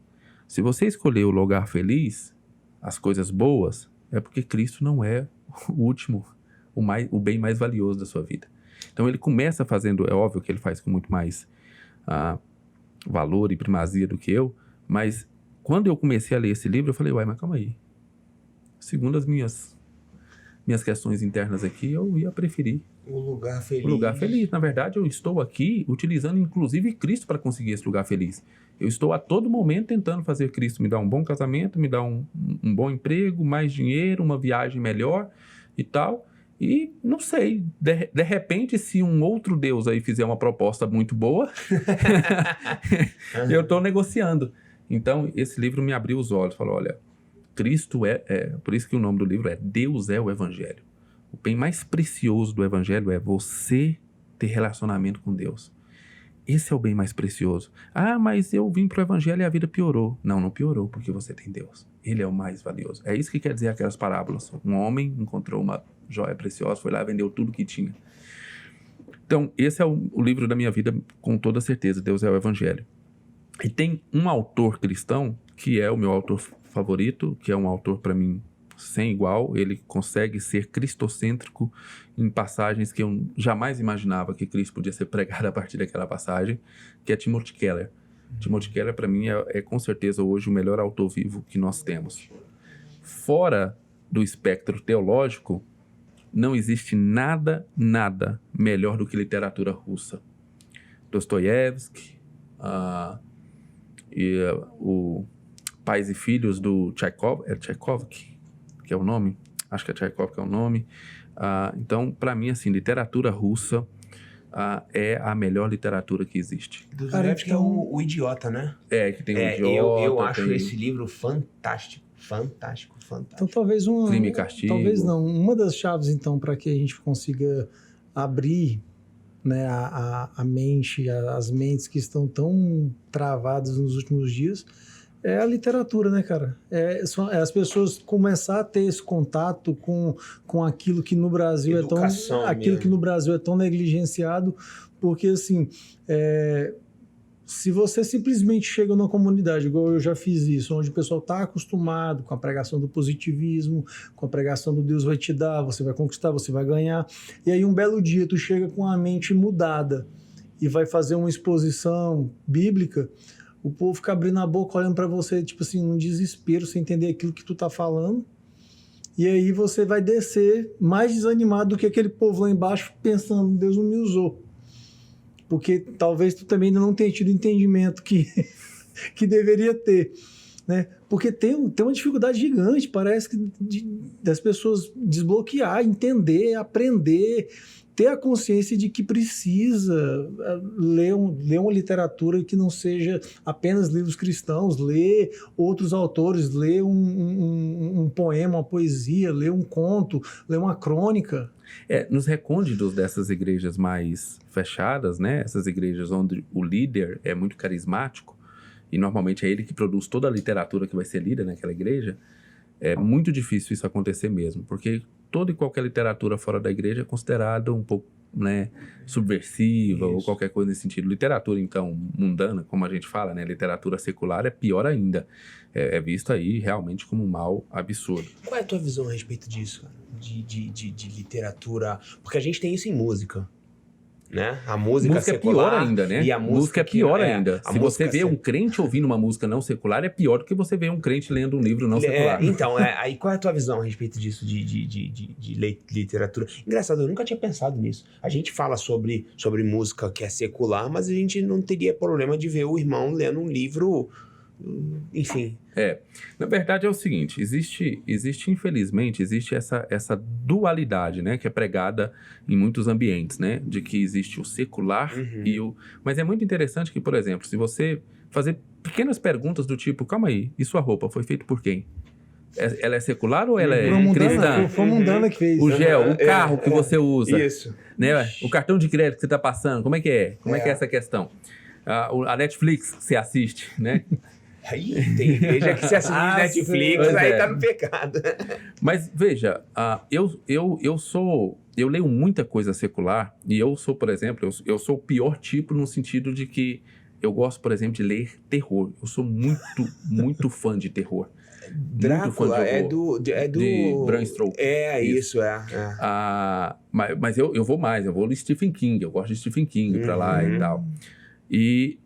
Se você escolher o lugar feliz, as coisas boas, é porque Cristo não é o último, o bem mais valioso da sua vida. Então ele começa fazendo, é óbvio que ele faz com muito mais valor e primazia do que eu, mas quando eu comecei a ler esse livro, eu falei, uai, mas calma aí. Segundo as minhas questões internas aqui, eu ia preferir o lugar feliz. O lugar feliz. Na verdade, eu estou aqui utilizando inclusive Cristo para conseguir esse lugar feliz. Eu estou a todo momento tentando fazer Cristo me dar um bom casamento, me dar um bom emprego, mais dinheiro, uma viagem melhor e tal. E não sei, de repente, se um outro Deus aí fizer uma proposta muito boa, eu estou negociando. Então, esse livro me abriu os olhos. Falou, olha, Cristo por isso que o nome do livro é Deus é o Evangelho. O bem mais precioso do Evangelho é você ter relacionamento com Deus. Esse é o bem mais precioso. Ah, mas eu vim para o Evangelho e a vida piorou. Não, não piorou porque você tem Deus. Ele é o mais valioso. É isso que quer dizer aquelas parábolas. Um homem encontrou uma joia preciosa, foi lá e vendeu tudo que tinha. Então, esse é o livro da minha vida, com toda certeza. Deus é o Evangelho. E tem um autor cristão, que é o meu autor favorito, que é um autor, para mim, sem igual. Ele consegue ser cristocêntrico em passagens que eu jamais imaginava que Cristo podia ser pregado a partir daquela passagem, que é Timothy Keller. Timothy Keller, para mim, é com certeza hoje o melhor autor vivo que nós temos. Fora do espectro teológico, não existe nada melhor do que literatura russa. Dostoiévski, o Pais e Filhos do Tchaikovsky, que é o nome? Acho que é Tchaikovsky que é o nome. Então, para mim, assim, literatura russa é a melhor literatura que existe. Dostoiévski é o Idiota, né? Que tem o Idiota. Eu acho esse livro fantástico. Então, talvez Crime e Castigo. Talvez não. Uma das chaves, então, para que a gente consiga abrir, né, a mente, as mentes que estão tão travadas nos últimos dias, é a literatura, né, cara? É as pessoas começar a ter esse contato com aquilo que no Brasil que no Brasil é tão negligenciado, porque assim, se você simplesmente chega numa comunidade, igual eu já fiz isso, onde o pessoal está acostumado com a pregação do positivismo, com a pregação do Deus vai te dar, você vai conquistar, você vai ganhar, e aí um belo dia tu chega com a mente mudada e vai fazer uma exposição bíblica, o povo fica abrindo a boca, olhando para você, tipo assim, num desespero, sem entender aquilo que tu tá falando, e aí você vai descer mais desanimado do que aquele povo lá embaixo, pensando, Deus não me usou. Porque talvez tu também ainda não tenha tido o entendimento que deveria ter, né? Porque tem uma dificuldade gigante, parece que das pessoas desbloquear, entender, aprender, ter a consciência de que precisa ler uma literatura que não seja apenas livros cristãos, ler outros autores, ler um poema, uma poesia, ler um conto, ler uma crônica. Nos recônditos dessas igrejas mais fechadas, né? Essas igrejas onde o líder é muito carismático, e normalmente é ele que produz toda a literatura que vai ser lida naquela igreja, é muito difícil isso acontecer mesmo, porque toda e qualquer literatura fora da igreja é considerada um pouco, né, subversiva ou qualquer coisa nesse sentido. Literatura, então, mundana, como a gente fala, né, literatura secular é pior ainda. É visto aí realmente como um mal absurdo. Qual é a tua visão a respeito disso, cara? De literatura... Porque a gente tem isso em música, né? A música secular, é pior ainda, né? E a música é pior ainda. Se você vê um crente ouvindo uma música não secular, é pior do que você ver um crente lendo um livro não secular. Então, aí qual é a tua visão a respeito disso de literatura? Engraçado, eu nunca tinha pensado nisso. A gente fala sobre música que é secular, mas a gente não teria problema de ver o irmão lendo um livro, enfim. Na verdade é o seguinte, existe infelizmente, essa dualidade, né, que é pregada em muitos ambientes, né, de que existe o secular e o... Mas é muito interessante que, por exemplo, se você fazer pequenas perguntas do tipo, calma aí, e sua roupa foi feita por quem? Ela é secular ou ela é cristã? Foi a Mundana que fez. O gel, o carro que você usa. Isso. Né? O cartão de crédito que você está passando, como é que é? Como é que é essa questão? A Netflix que você assiste, né? Aí tem igreja que se assiste Netflix, aí tá no pecado. Mas veja, eu leio muita coisa secular e eu sou, por exemplo, eu sou o pior tipo no sentido de que eu gosto, por exemplo, de ler terror. Eu sou muito fã de terror. Drácula é do de Bram Stoker. Isso. Mas eu vou mais, eu vou no Stephen King, eu gosto de Stephen King pra lá e tal. E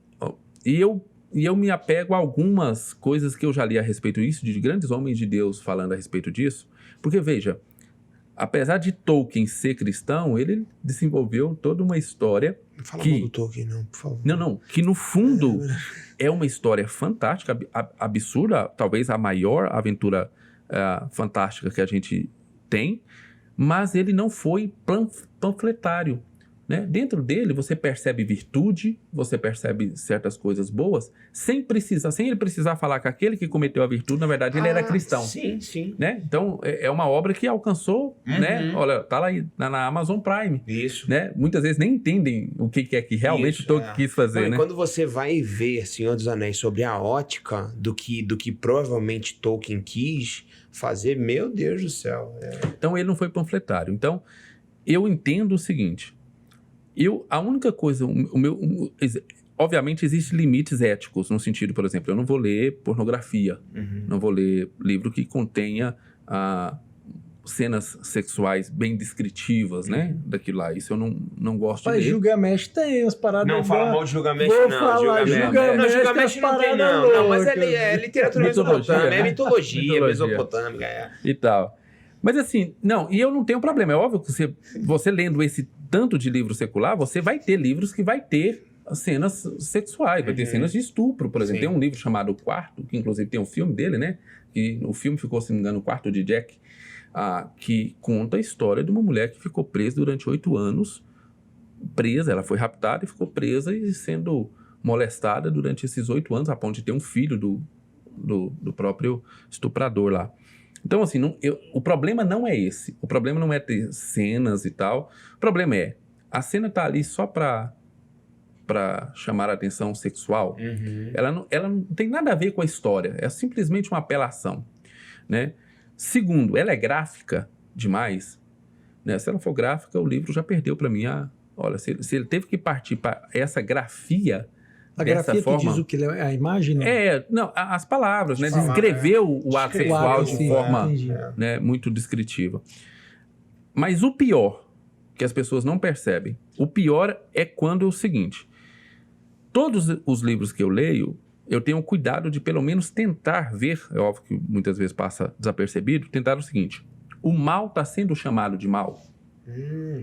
eu me apego a algumas coisas que eu já li a respeito disso, de grandes homens de Deus falando a respeito disso. Porque, veja, apesar de Tolkien ser cristão, ele desenvolveu toda uma história Não fala mal do Tolkien, não, por favor. Não. Que, no fundo, é uma história fantástica, absurda, talvez a maior aventura fantástica que a gente tem, mas ele não foi panfletário. Né? Dentro dele você percebe virtude, você percebe certas coisas boas, sem ele precisar falar que aquele que cometeu a virtude, na verdade, ele era cristão. Sim. Né? Então, é uma obra que alcançou, né? Olha, tá lá na Amazon Prime. Isso. Né? Muitas vezes nem entendem o que é que realmente Tolkien quis fazer. Não, né? Quando você vai ver Senhor dos Anéis sobre a ótica do que provavelmente Tolkien quis fazer, meu Deus do céu. Então, ele não foi panfletário. Então, eu entendo o seguinte... A única coisa, obviamente existem limites éticos, no sentido, por exemplo, eu não vou ler pornografia, não vou ler livro que contenha cenas sexuais bem descritivas, né, daquilo lá, isso eu não gosto de ler. Mas Gilgamesh tem umas paradas... Não fala mal de Gilgamesh, Vou não. falar, Gilgamesh não tem, não. Mas é literatura mesopotâmica, né? é mitologia mesopotâmica. E tal. Mas assim, e eu não tenho problema. É óbvio que você lendo esse tanto de livro secular, você vai ter livros que vai ter cenas sexuais, vai ter cenas de estupro, por exemplo. Sim. Tem um livro chamado O Quarto, que inclusive tem um filme dele, né? E o filme ficou, se não me engano, O Quarto de Jack, que conta a história de uma mulher que ficou presa durante 8 anos. Ela foi raptada e ficou presa e sendo molestada durante esses 8 anos, a ponto de ter um filho do próprio estuprador lá. Então, assim, o problema não é esse. O problema não é ter cenas e tal. O problema é, a cena tá ali só pra chamar a atenção sexual. Ela não tem nada a ver com a história. É simplesmente uma apelação, né? Segundo, ela é gráfica demais. Né? Se ela for gráfica, o livro já perdeu pra mim Olha, se ele teve que partir para essa grafia... A grafia que diz o que? A imagem? Não? As palavras, né? Descrever o ato sexual de forma né, muito descritiva. Mas o pior, que as pessoas não percebem, o pior é quando é o seguinte, todos os livros que eu leio, eu tenho cuidado de pelo menos tentar ver, é óbvio que muitas vezes passa desapercebido, tentar o seguinte, o mal está sendo chamado de mal.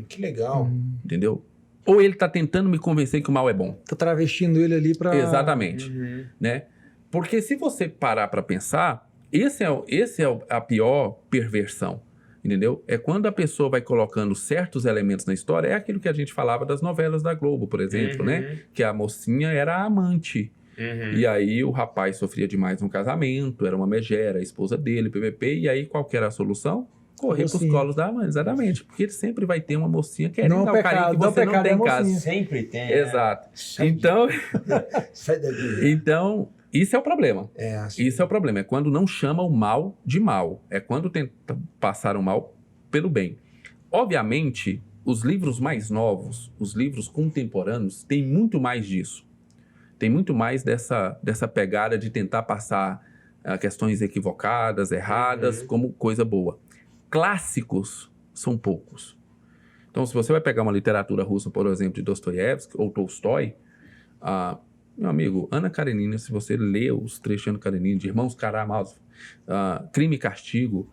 Que legal. Entendeu? Ou ele está tentando me convencer que o mal é bom. Está travestindo ele ali para... Exatamente. Né? Porque se você parar para pensar, esse é a pior perversão. entendeu? É quando a pessoa vai colocando certos elementos na história, é aquilo que a gente falava das novelas da Globo, por exemplo, né? Que a mocinha era a amante. E aí o rapaz sofria demais no casamento, era uma megera, a esposa dele, PPP, e aí qual que era a solução? Correr pros colos da amante, exatamente. Porque ele sempre vai ter uma mocinha querendo Não dar o carinho que você não tem em casa. Sempre tem. Exato. Então, isso é o problema. Isso é o problema. É quando não chama o mal de mal. É quando tenta passar o mal pelo bem. Obviamente, os livros mais novos, os livros contemporâneos, têm muito mais disso. Tem muito mais dessa pegada de tentar passar questões equivocadas, erradas, como coisa boa. Clássicos são poucos. Então, se você vai pegar uma literatura russa, por exemplo, de Dostoiévski ou Tolstói, meu amigo, Ana Karenina, se você lê os trechos de Ana Karenina, de Irmãos Karamazov, Crime e Castigo,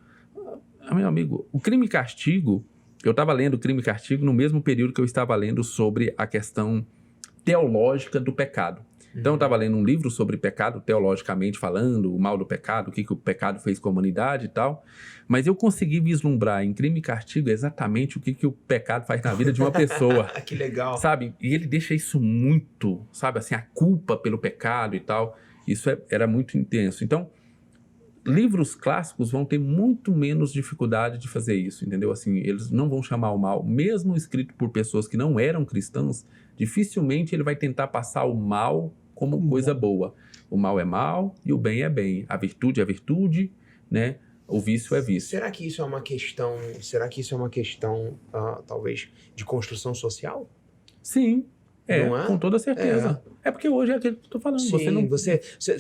meu amigo, o Crime e Castigo, eu estava lendo Crime e Castigo no mesmo período que eu estava lendo sobre a questão teológica do pecado. Então, eu estava lendo um livro sobre pecado, teologicamente falando, o mal do pecado, o que o pecado fez com a humanidade e tal, mas eu consegui vislumbrar em Crime e Castigo exatamente o que o pecado faz na vida de uma pessoa. Que legal. Sabe? E ele deixa isso muito, sabe? Assim, a culpa pelo pecado e tal, isso era muito intenso. Então, livros clássicos vão ter muito menos dificuldade de fazer isso, entendeu? Assim, eles não vão chamar o mal, mesmo escrito por pessoas que não eram cristãs, dificilmente ele vai tentar passar o mal como coisa boa. O mal é mal e o bem é bem. A virtude é virtude, né? O vício é vício. Será que isso é uma questão, talvez, de construção social? Sim. Não é? Com toda certeza. É porque hoje é aquilo que eu tô falando. Sim,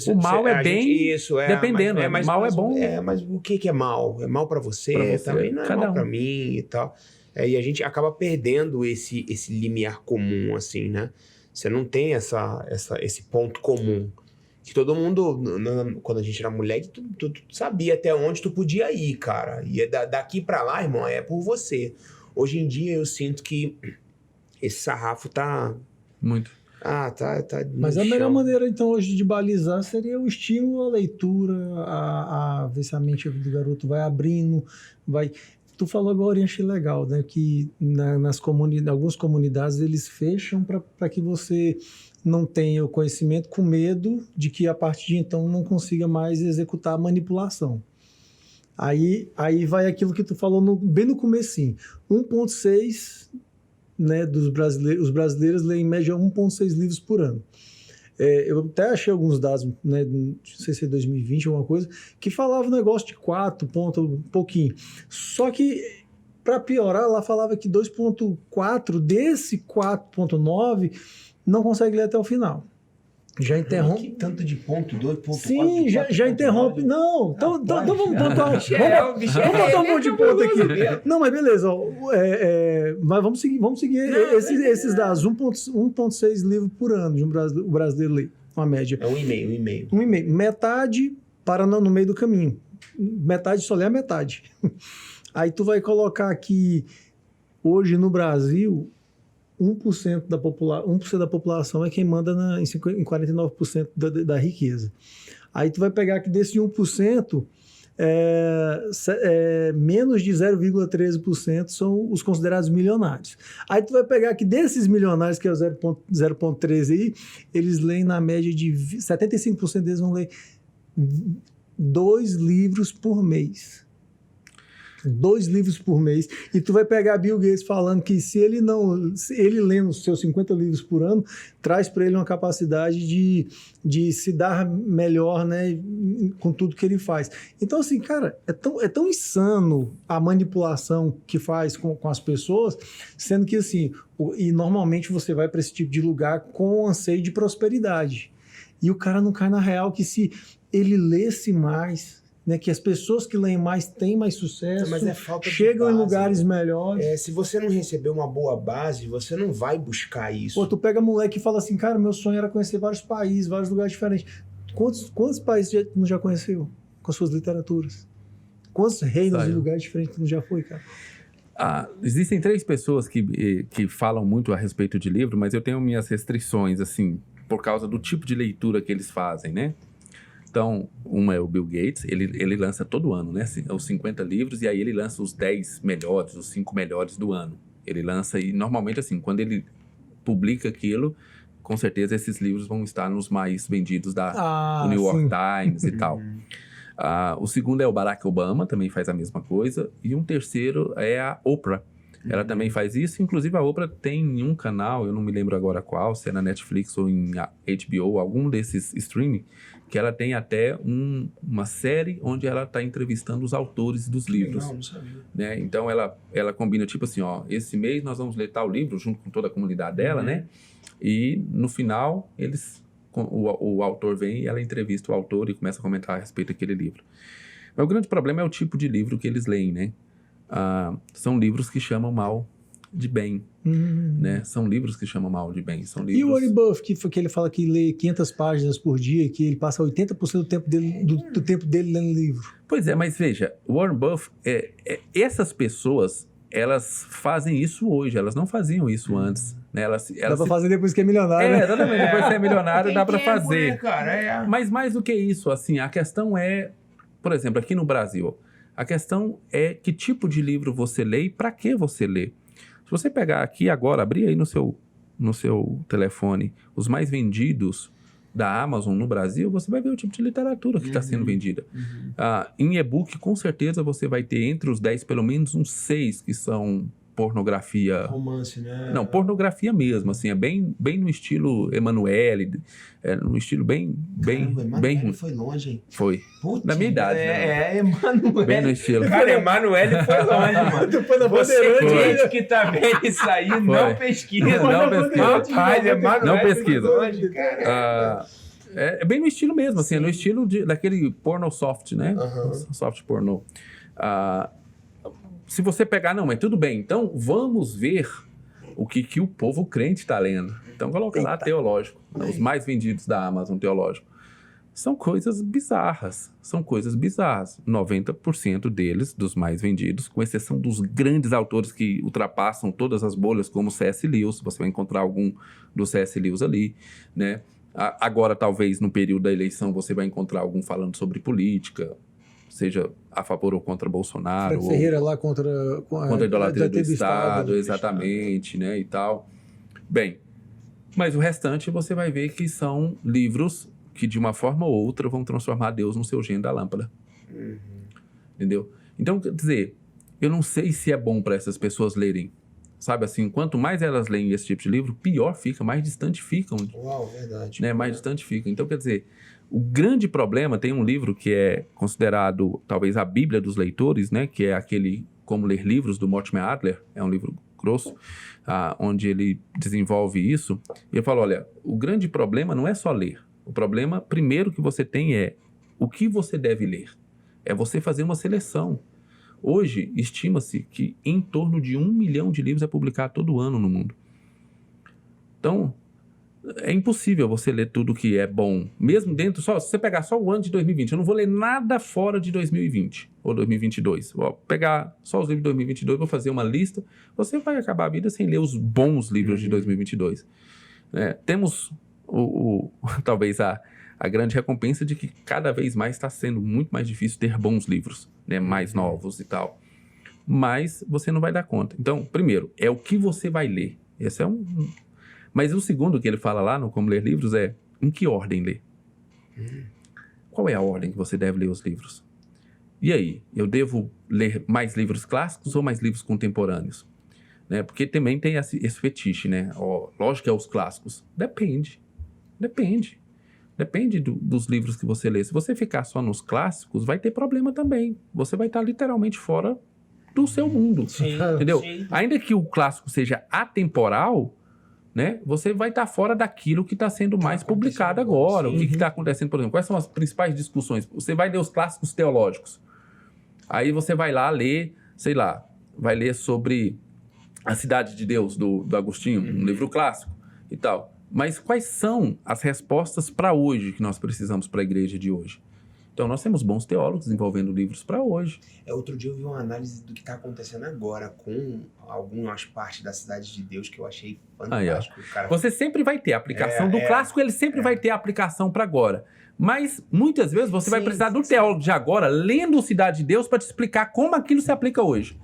o mal é bem, dependendo. Mal é bom. Mas o que é mal? É mal pra você? Também não é mal pra mim e tal. E a gente acaba perdendo esse limiar comum, assim, né? Você não tem esse ponto comum. Que todo mundo, quando a gente era moleque, tu sabia até onde tu podia ir, cara. E daqui pra lá, irmão, é por você. Hoje em dia eu sinto que esse sarrafo tá... Muito. Tá. Mas a melhor maneira, então, hoje de balizar seria o estímulo à leitura, a ver se a mente do garoto vai abrindo, vai... Tu falou agora e achei legal, né? Que algumas comunidades eles fecham para que você não tenha o conhecimento com medo de que a partir de então não consiga mais executar a manipulação. Aí vai aquilo que tu falou bem no comecinho. 1,6, né, os brasileiros leem em média 1,6 livros por ano. Eu até achei alguns dados, né, não sei se é 2020 ou alguma coisa, que falava um negócio de 4 pontos, um pouquinho. Só que, para piorar, lá falava que 2,4 desse 4,9 não consegue ler até o final. Já interrompe. Que tanto de ponto, 2,4. Sim, já interrompe. Não, então vamos botar um monte de ponto aqui. Não, mas beleza. Mas vamos seguir esses dados. 1,6 livros por ano de o brasileiro lê, uma média. É 1,5. 1,5. Metade para no meio do caminho. Metade só lê a metade. Aí tu vai colocar aqui, hoje no Brasil... 1% da população é quem manda em 49% da riqueza. Aí tu vai pegar que desse 1%, menos de 0,13% são os considerados milionários. Aí tu vai pegar que desses milionários, que é o 0,13 aí, eles leem na média de 75% deles vão ler 2 livros por mês. 2 livros por mês, e tu vai pegar Bill Gates falando que se ele lendo os seus 50 livros por ano, traz para ele uma capacidade de se dar melhor, né, com tudo que ele faz. Então, assim, cara, é tão insano a manipulação que faz com as pessoas, sendo que, assim, e normalmente você vai para esse tipo de lugar com anseio de prosperidade. E o cara não cai na real que se ele lesse mais... Né, que as pessoas que leem mais têm mais sucesso, mas é falta chegam de base, em lugares melhores. Se você não receber uma boa base, você não vai buscar isso. Pô, tu pega moleque e fala assim, cara, meu sonho era conhecer vários países, vários lugares diferentes. Quantos países tu já conheceu com as suas literaturas? Quantos reinos e lugares diferentes tu já foi, cara? Existem 3 pessoas que falam muito a respeito de livro, mas eu tenho minhas restrições, assim, por causa do tipo de leitura que eles fazem, né? Então, uma é o Bill Gates, ele lança todo ano, né? Os 50 livros, e aí ele lança os 10 melhores, os 5 melhores do ano. Ele lança, e normalmente assim, quando ele publica aquilo, com certeza esses livros vão estar nos mais vendidos do New York Times e tal. O segundo é o Barack Obama, também faz a mesma coisa. E um terceiro é a Oprah. Ela também faz isso. Inclusive, a Oprah tem um canal, eu não me lembro agora qual, se é na Netflix ou em HBO, algum desses streaming, que ela tem até uma série onde ela está entrevistando os autores dos livros. Não sabia. Né? Então, ela combina, tipo assim, ó, esse mês nós vamos ler tal livro junto com toda a comunidade dela, né? E, no final, o autor vem e ela entrevista o autor e começa a comentar a respeito daquele livro. Mas o grande problema é o tipo de livro que eles leem, né? São livros que chamam mal de bem, né? São livros que chamam mal de bem. São livros... E o Warren Buffett, que ele fala que lê 500 páginas por dia, que ele passa 80% do tempo dele, do tempo dele lendo livro. Pois é, mas veja, o Warren Buffett, essas pessoas, elas fazem isso hoje, elas não faziam isso antes, né? Dá pra fazer depois que é milionário, né? Exatamente, depois que é milionário dá pra Tem tempo, fazer. né, cara? Mas mais do que isso, assim, a questão é, por exemplo, aqui no Brasil, a questão é que tipo de livro você lê e para que você lê. Se você pegar aqui agora, abrir aí no seu telefone os mais vendidos da Amazon no Brasil, você vai ver o tipo de literatura que está sendo vendida. Em e-book, com certeza, você vai ter entre os 10, pelo menos uns 6 que são pornografia... Romance, né? Não, pornografia mesmo, assim, é bem no estilo Emanuele, no estilo bem Emanuele foi longe, hein? Foi. Putz, Na minha idade, né? Emanuele. Bem no estilo. Cara, Emanuele foi longe, mano. Depois da Você, Bandeirante, gente que tá vendo isso aí, não pesquisa. Não pesquisa. Rapaz, Emanuele Não pesquisa. foi longe, cara. É bem no estilo mesmo, assim, é no estilo daquele porno soft, né? Soft pornô. Se você pegar, não, mas tudo bem, então vamos ver o que o povo crente está lendo. Então coloca lá teológico, os mais vendidos da Amazon teológico. São coisas bizarras, 90% deles, dos mais vendidos, com exceção dos grandes autores que ultrapassam todas as bolhas, como C.S. Lewis, você vai encontrar algum do C.S. Lewis ali, né? Agora, talvez, no período da eleição, você vai encontrar algum falando sobre política, seja a favor ou contra Bolsonaro. Fred Ferreira lá contra a idolatria do Estado, exatamente, né, e tal. Bem, mas o restante você vai ver que são livros que, de uma forma ou outra, vão transformar Deus no seu gênio da lâmpada. Entendeu? Então, quer dizer, eu não sei se é bom para essas pessoas lerem. Sabe assim, quanto mais elas leem esse tipo de livro, pior fica, mais distante ficam. Uau, verdade. Né, mais distante ficam. Então, quer dizer, o grande problema, tem um livro que é considerado talvez a Bíblia dos leitores, né, que é aquele Como Ler Livros, do Mortimer Adler, é um livro grosso, onde ele desenvolve isso, e ele fala, olha, o grande problema não é só ler, o problema primeiro que você tem é o que você deve ler, é você fazer uma seleção. Hoje, estima-se que em torno de 1 milhão de livros é publicado todo ano no mundo. Então, é impossível você ler tudo que é bom, mesmo dentro, se você pegar só o ano de 2020, eu não vou ler nada fora de 2020 ou 2022, vou pegar só os livros de 2022, vou fazer uma lista, você vai acabar a vida sem ler os bons livros de 2022. Temos talvez a grande recompensa de que cada vez mais está sendo muito mais difícil ter bons livros, né, mais novos e tal, mas você não vai dar conta. Então, primeiro, é o que você vai ler, esse é Mas o segundo que ele fala lá no Como Ler Livros é em que ordem ler. Qual é a ordem que você deve ler os livros? E aí, eu devo ler mais livros clássicos ou mais livros contemporâneos? Né? Porque também tem esse fetiche, né? Lógico que é os clássicos. Depende dos livros que você lê. Se você ficar só nos clássicos, vai ter problema também. Você vai estar literalmente fora do seu mundo. Sim, entendeu? Sim. Ainda que o clássico seja atemporal, né, você vai estar fora daquilo que está sendo mais publicado agora. O que está acontecendo, por exemplo, quais são as principais discussões? Você vai ler os clássicos teológicos. Aí você vai lá ler, sei lá, vai ler sobre A Cidade de Deus, do Agostinho, um livro clássico e tal. Mas quais são as respostas para hoje que nós precisamos para a igreja de hoje? Então, nós temos bons teólogos desenvolvendo livros para hoje. Outro dia eu vi uma análise do que está acontecendo agora com algumas partes da Cidade de Deus que eu achei fantástico. Cara. Você sempre vai ter a aplicação do clássico, ele sempre vai ter a aplicação para agora. Mas, muitas vezes, você vai precisar do teólogo de agora, lendo Cidade de Deus, para te explicar como aquilo se aplica hoje.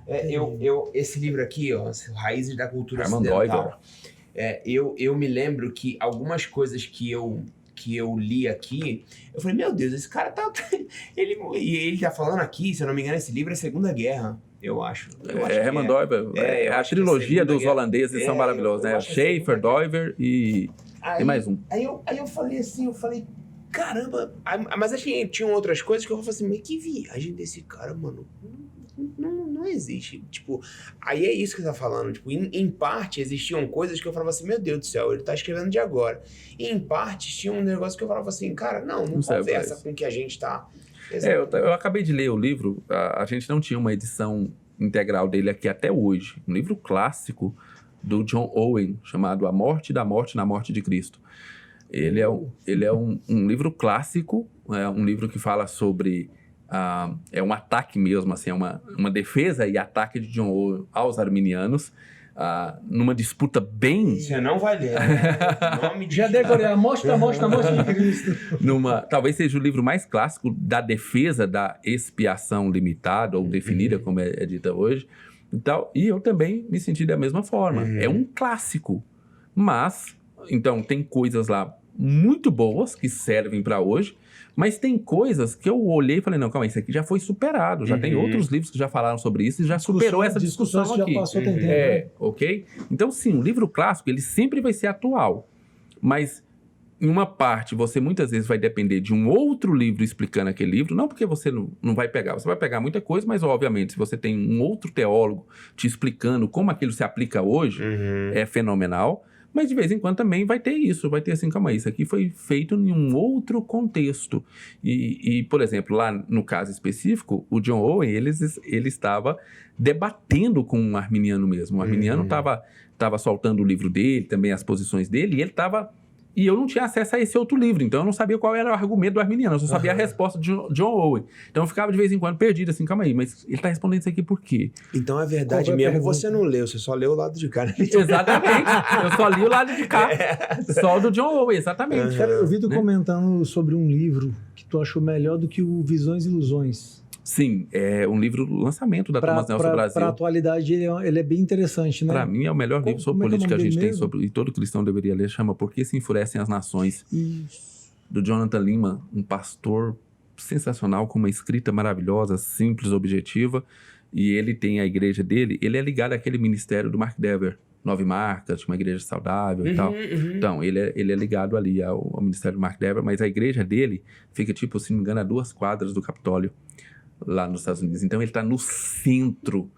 Esse livro aqui, ó, Raízes da Cultura Herman Ocidental, eu me lembro que algumas coisas que eu li aqui, eu falei, meu Deus, esse cara tá... ele tá falando aqui, se eu não me engano, esse livro é Segunda Guerra, eu acho. Herman Doiver. A trilogia dos holandeses são maravilhosos, né? Schaeffer, Doiver e mais um. Aí eu falei assim, caramba, mas acho que tinham outras coisas que eu falei assim, mas que viagem desse cara, mano. Não existe. Tipo, aí é isso que você tá falando. Tipo, em parte existiam coisas que eu falava assim, meu Deus do céu, ele tá escrevendo de agora. E em parte tinha um negócio que eu falava assim, cara, não conversa com o que a gente tá... Eu acabei de ler o livro, a gente não tinha uma edição integral dele aqui até hoje. Um livro clássico do John Owen, chamado A Morte da Morte na Morte de Cristo. Ele é um livro clássico, um livro que fala sobre... é um ataque mesmo, assim, é uma defesa e ataque de John Owen aos arminianos, numa disputa bem... Você não vai ler, né? Nome de... Já decorei a morte da morte de Cristo. Talvez seja o livro mais clássico da defesa da expiação limitada ou definida, como é dita hoje. E eu também me senti da mesma forma. É um clássico, mas... Então, tem coisas lá muito boas que servem para hoje, mas tem coisas que eu olhei e falei, não, calma aí, isso aqui já foi superado, já tem outros livros que já falaram sobre isso e já superou essa discussão aqui. Já passou, tem tempo, né? Ok? Então, sim, um livro clássico, ele sempre vai ser atual, mas em uma parte, você muitas vezes vai depender de um outro livro explicando aquele livro, não porque você não vai pegar, você vai pegar muita coisa, mas obviamente, se você tem um outro teólogo te explicando como aquilo se aplica hoje, é fenomenal. Mas de vez em quando também vai ter isso, vai ter assim, calma aí, isso aqui foi feito em um outro contexto. E por exemplo, lá no caso específico, o John Owen, ele estava debatendo com um arminiano mesmo. O arminiano estava soltando o livro dele, também as posições dele, e ele estava... E eu não tinha acesso a esse outro livro, então eu não sabia qual era o argumento do arminiano, eu só sabia a resposta de John Owen. Então eu ficava de vez em quando perdido, assim, calma aí, mas ele está respondendo isso aqui por quê? Então é verdade mesmo, você não leu, você só leu o lado de cá. Né? Exatamente, eu só li o lado de cá, só do John Owen, exatamente. Cara, eu vi tu comentando sobre um livro que tu achou melhor do que o Visões e Ilusões. Sim, é um livro lançamento da Thomas Nelson Brasil. Para a atualidade, ele é bem interessante, né? Para mim, é o melhor livro sobre política que a gente tem, e todo cristão deveria ler, chama Por que se enfurecem as nações? Isso. Do Jonathan Lehman, um pastor sensacional, com uma escrita maravilhosa, simples, objetiva, e ele tem a igreja dele, ele é ligado àquele ministério do Mark Dever, 9 Marcas, uma igreja saudável e tal. Então, ele é ligado ali ao ministério do Mark Dever, mas a igreja dele fica, tipo, se não me engano, a 2 quadras do Capitólio, lá nos Estados Unidos. Então, ele está no centro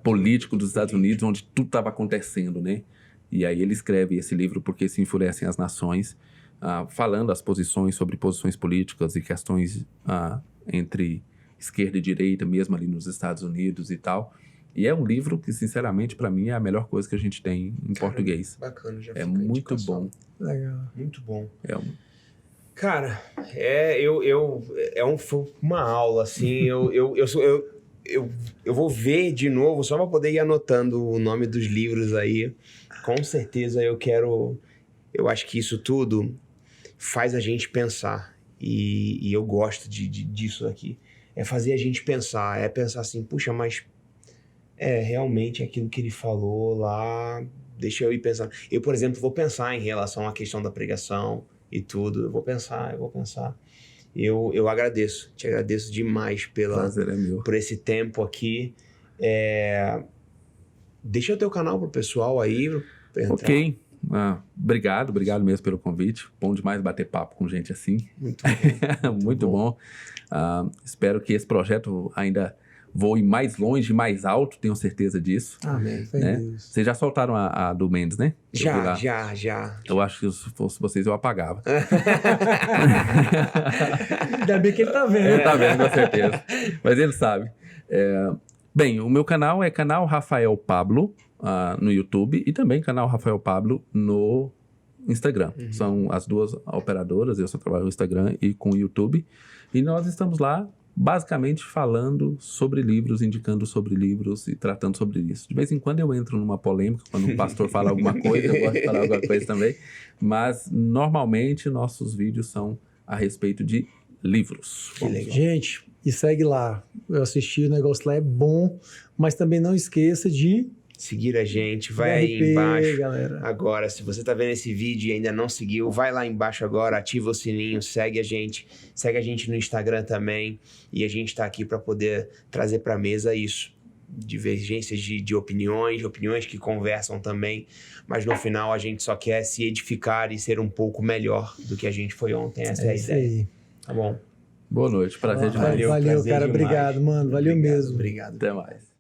político dos Estados Unidos, onde tudo estava acontecendo, né? E aí ele escreve esse livro, Porque se enfurecem as nações, falando as posições sobre posições políticas e questões entre esquerda e direita, mesmo ali nos Estados Unidos e tal. E é um livro que, sinceramente, para mim, é a melhor coisa que a gente tem em português. Bacana, já é muito bom. Legal. Muito bom. Cara, foi uma aula, assim, eu vou ver de novo, só para poder ir anotando o nome dos livros aí. Com certeza eu acho que isso tudo faz a gente pensar, e eu gosto disso aqui. É fazer a gente pensar, é pensar assim, puxa, mas realmente aquilo que ele falou lá, deixa eu ir pensando. Eu, por exemplo, vou pensar em relação à questão da pregação, e tudo, eu vou pensar. Eu te agradeço demais Prazer é meu. por esse tempo aqui. Deixa o teu canal pro pessoal aí. Ok. Obrigado mesmo pelo convite. Bom demais bater papo com gente assim. Muito bom. Muito bom. Espero que esse projeto ainda voe mais longe, mais alto, tenho certeza disso. Amém. Né? Vocês já soltaram a do Mendes, né? Já. Eu acho que se fosse vocês, eu apagava. Ainda bem que ele tá vendo. Ele tá vendo, com certeza. Mas ele sabe. Bem, o meu canal é canal Rafael Pablo no YouTube e também canal Rafael Pablo no Instagram. São as duas operadoras, eu só trabalho no Instagram e com o YouTube. E nós estamos lá basicamente falando sobre livros, indicando sobre livros e tratando sobre isso. De vez em quando eu entro numa polêmica, quando um pastor fala alguma coisa, eu gosto de falar alguma coisa também. Mas, normalmente, nossos vídeos são a respeito de livros. Que legal. Gente, e segue lá. Eu assisti, o negócio lá é bom, mas também não esqueça de Seguir a gente, vai aí RP, embaixo. galera. Agora, se você tá vendo esse vídeo e ainda não seguiu, vai lá embaixo agora, ativa o sininho, segue a gente no Instagram também, e a gente tá aqui para poder trazer para mesa isso, divergências de opiniões que conversam também, mas no final a gente só quer se edificar e ser um pouco melhor do que a gente foi ontem, essa é a isso ideia, aí. tá bom? Boa noite, prazer demais. Valeu, Valeu, prazer cara. demais. Obrigado, mano. Valeu Obrigado, mesmo. Obrigado. Até mais.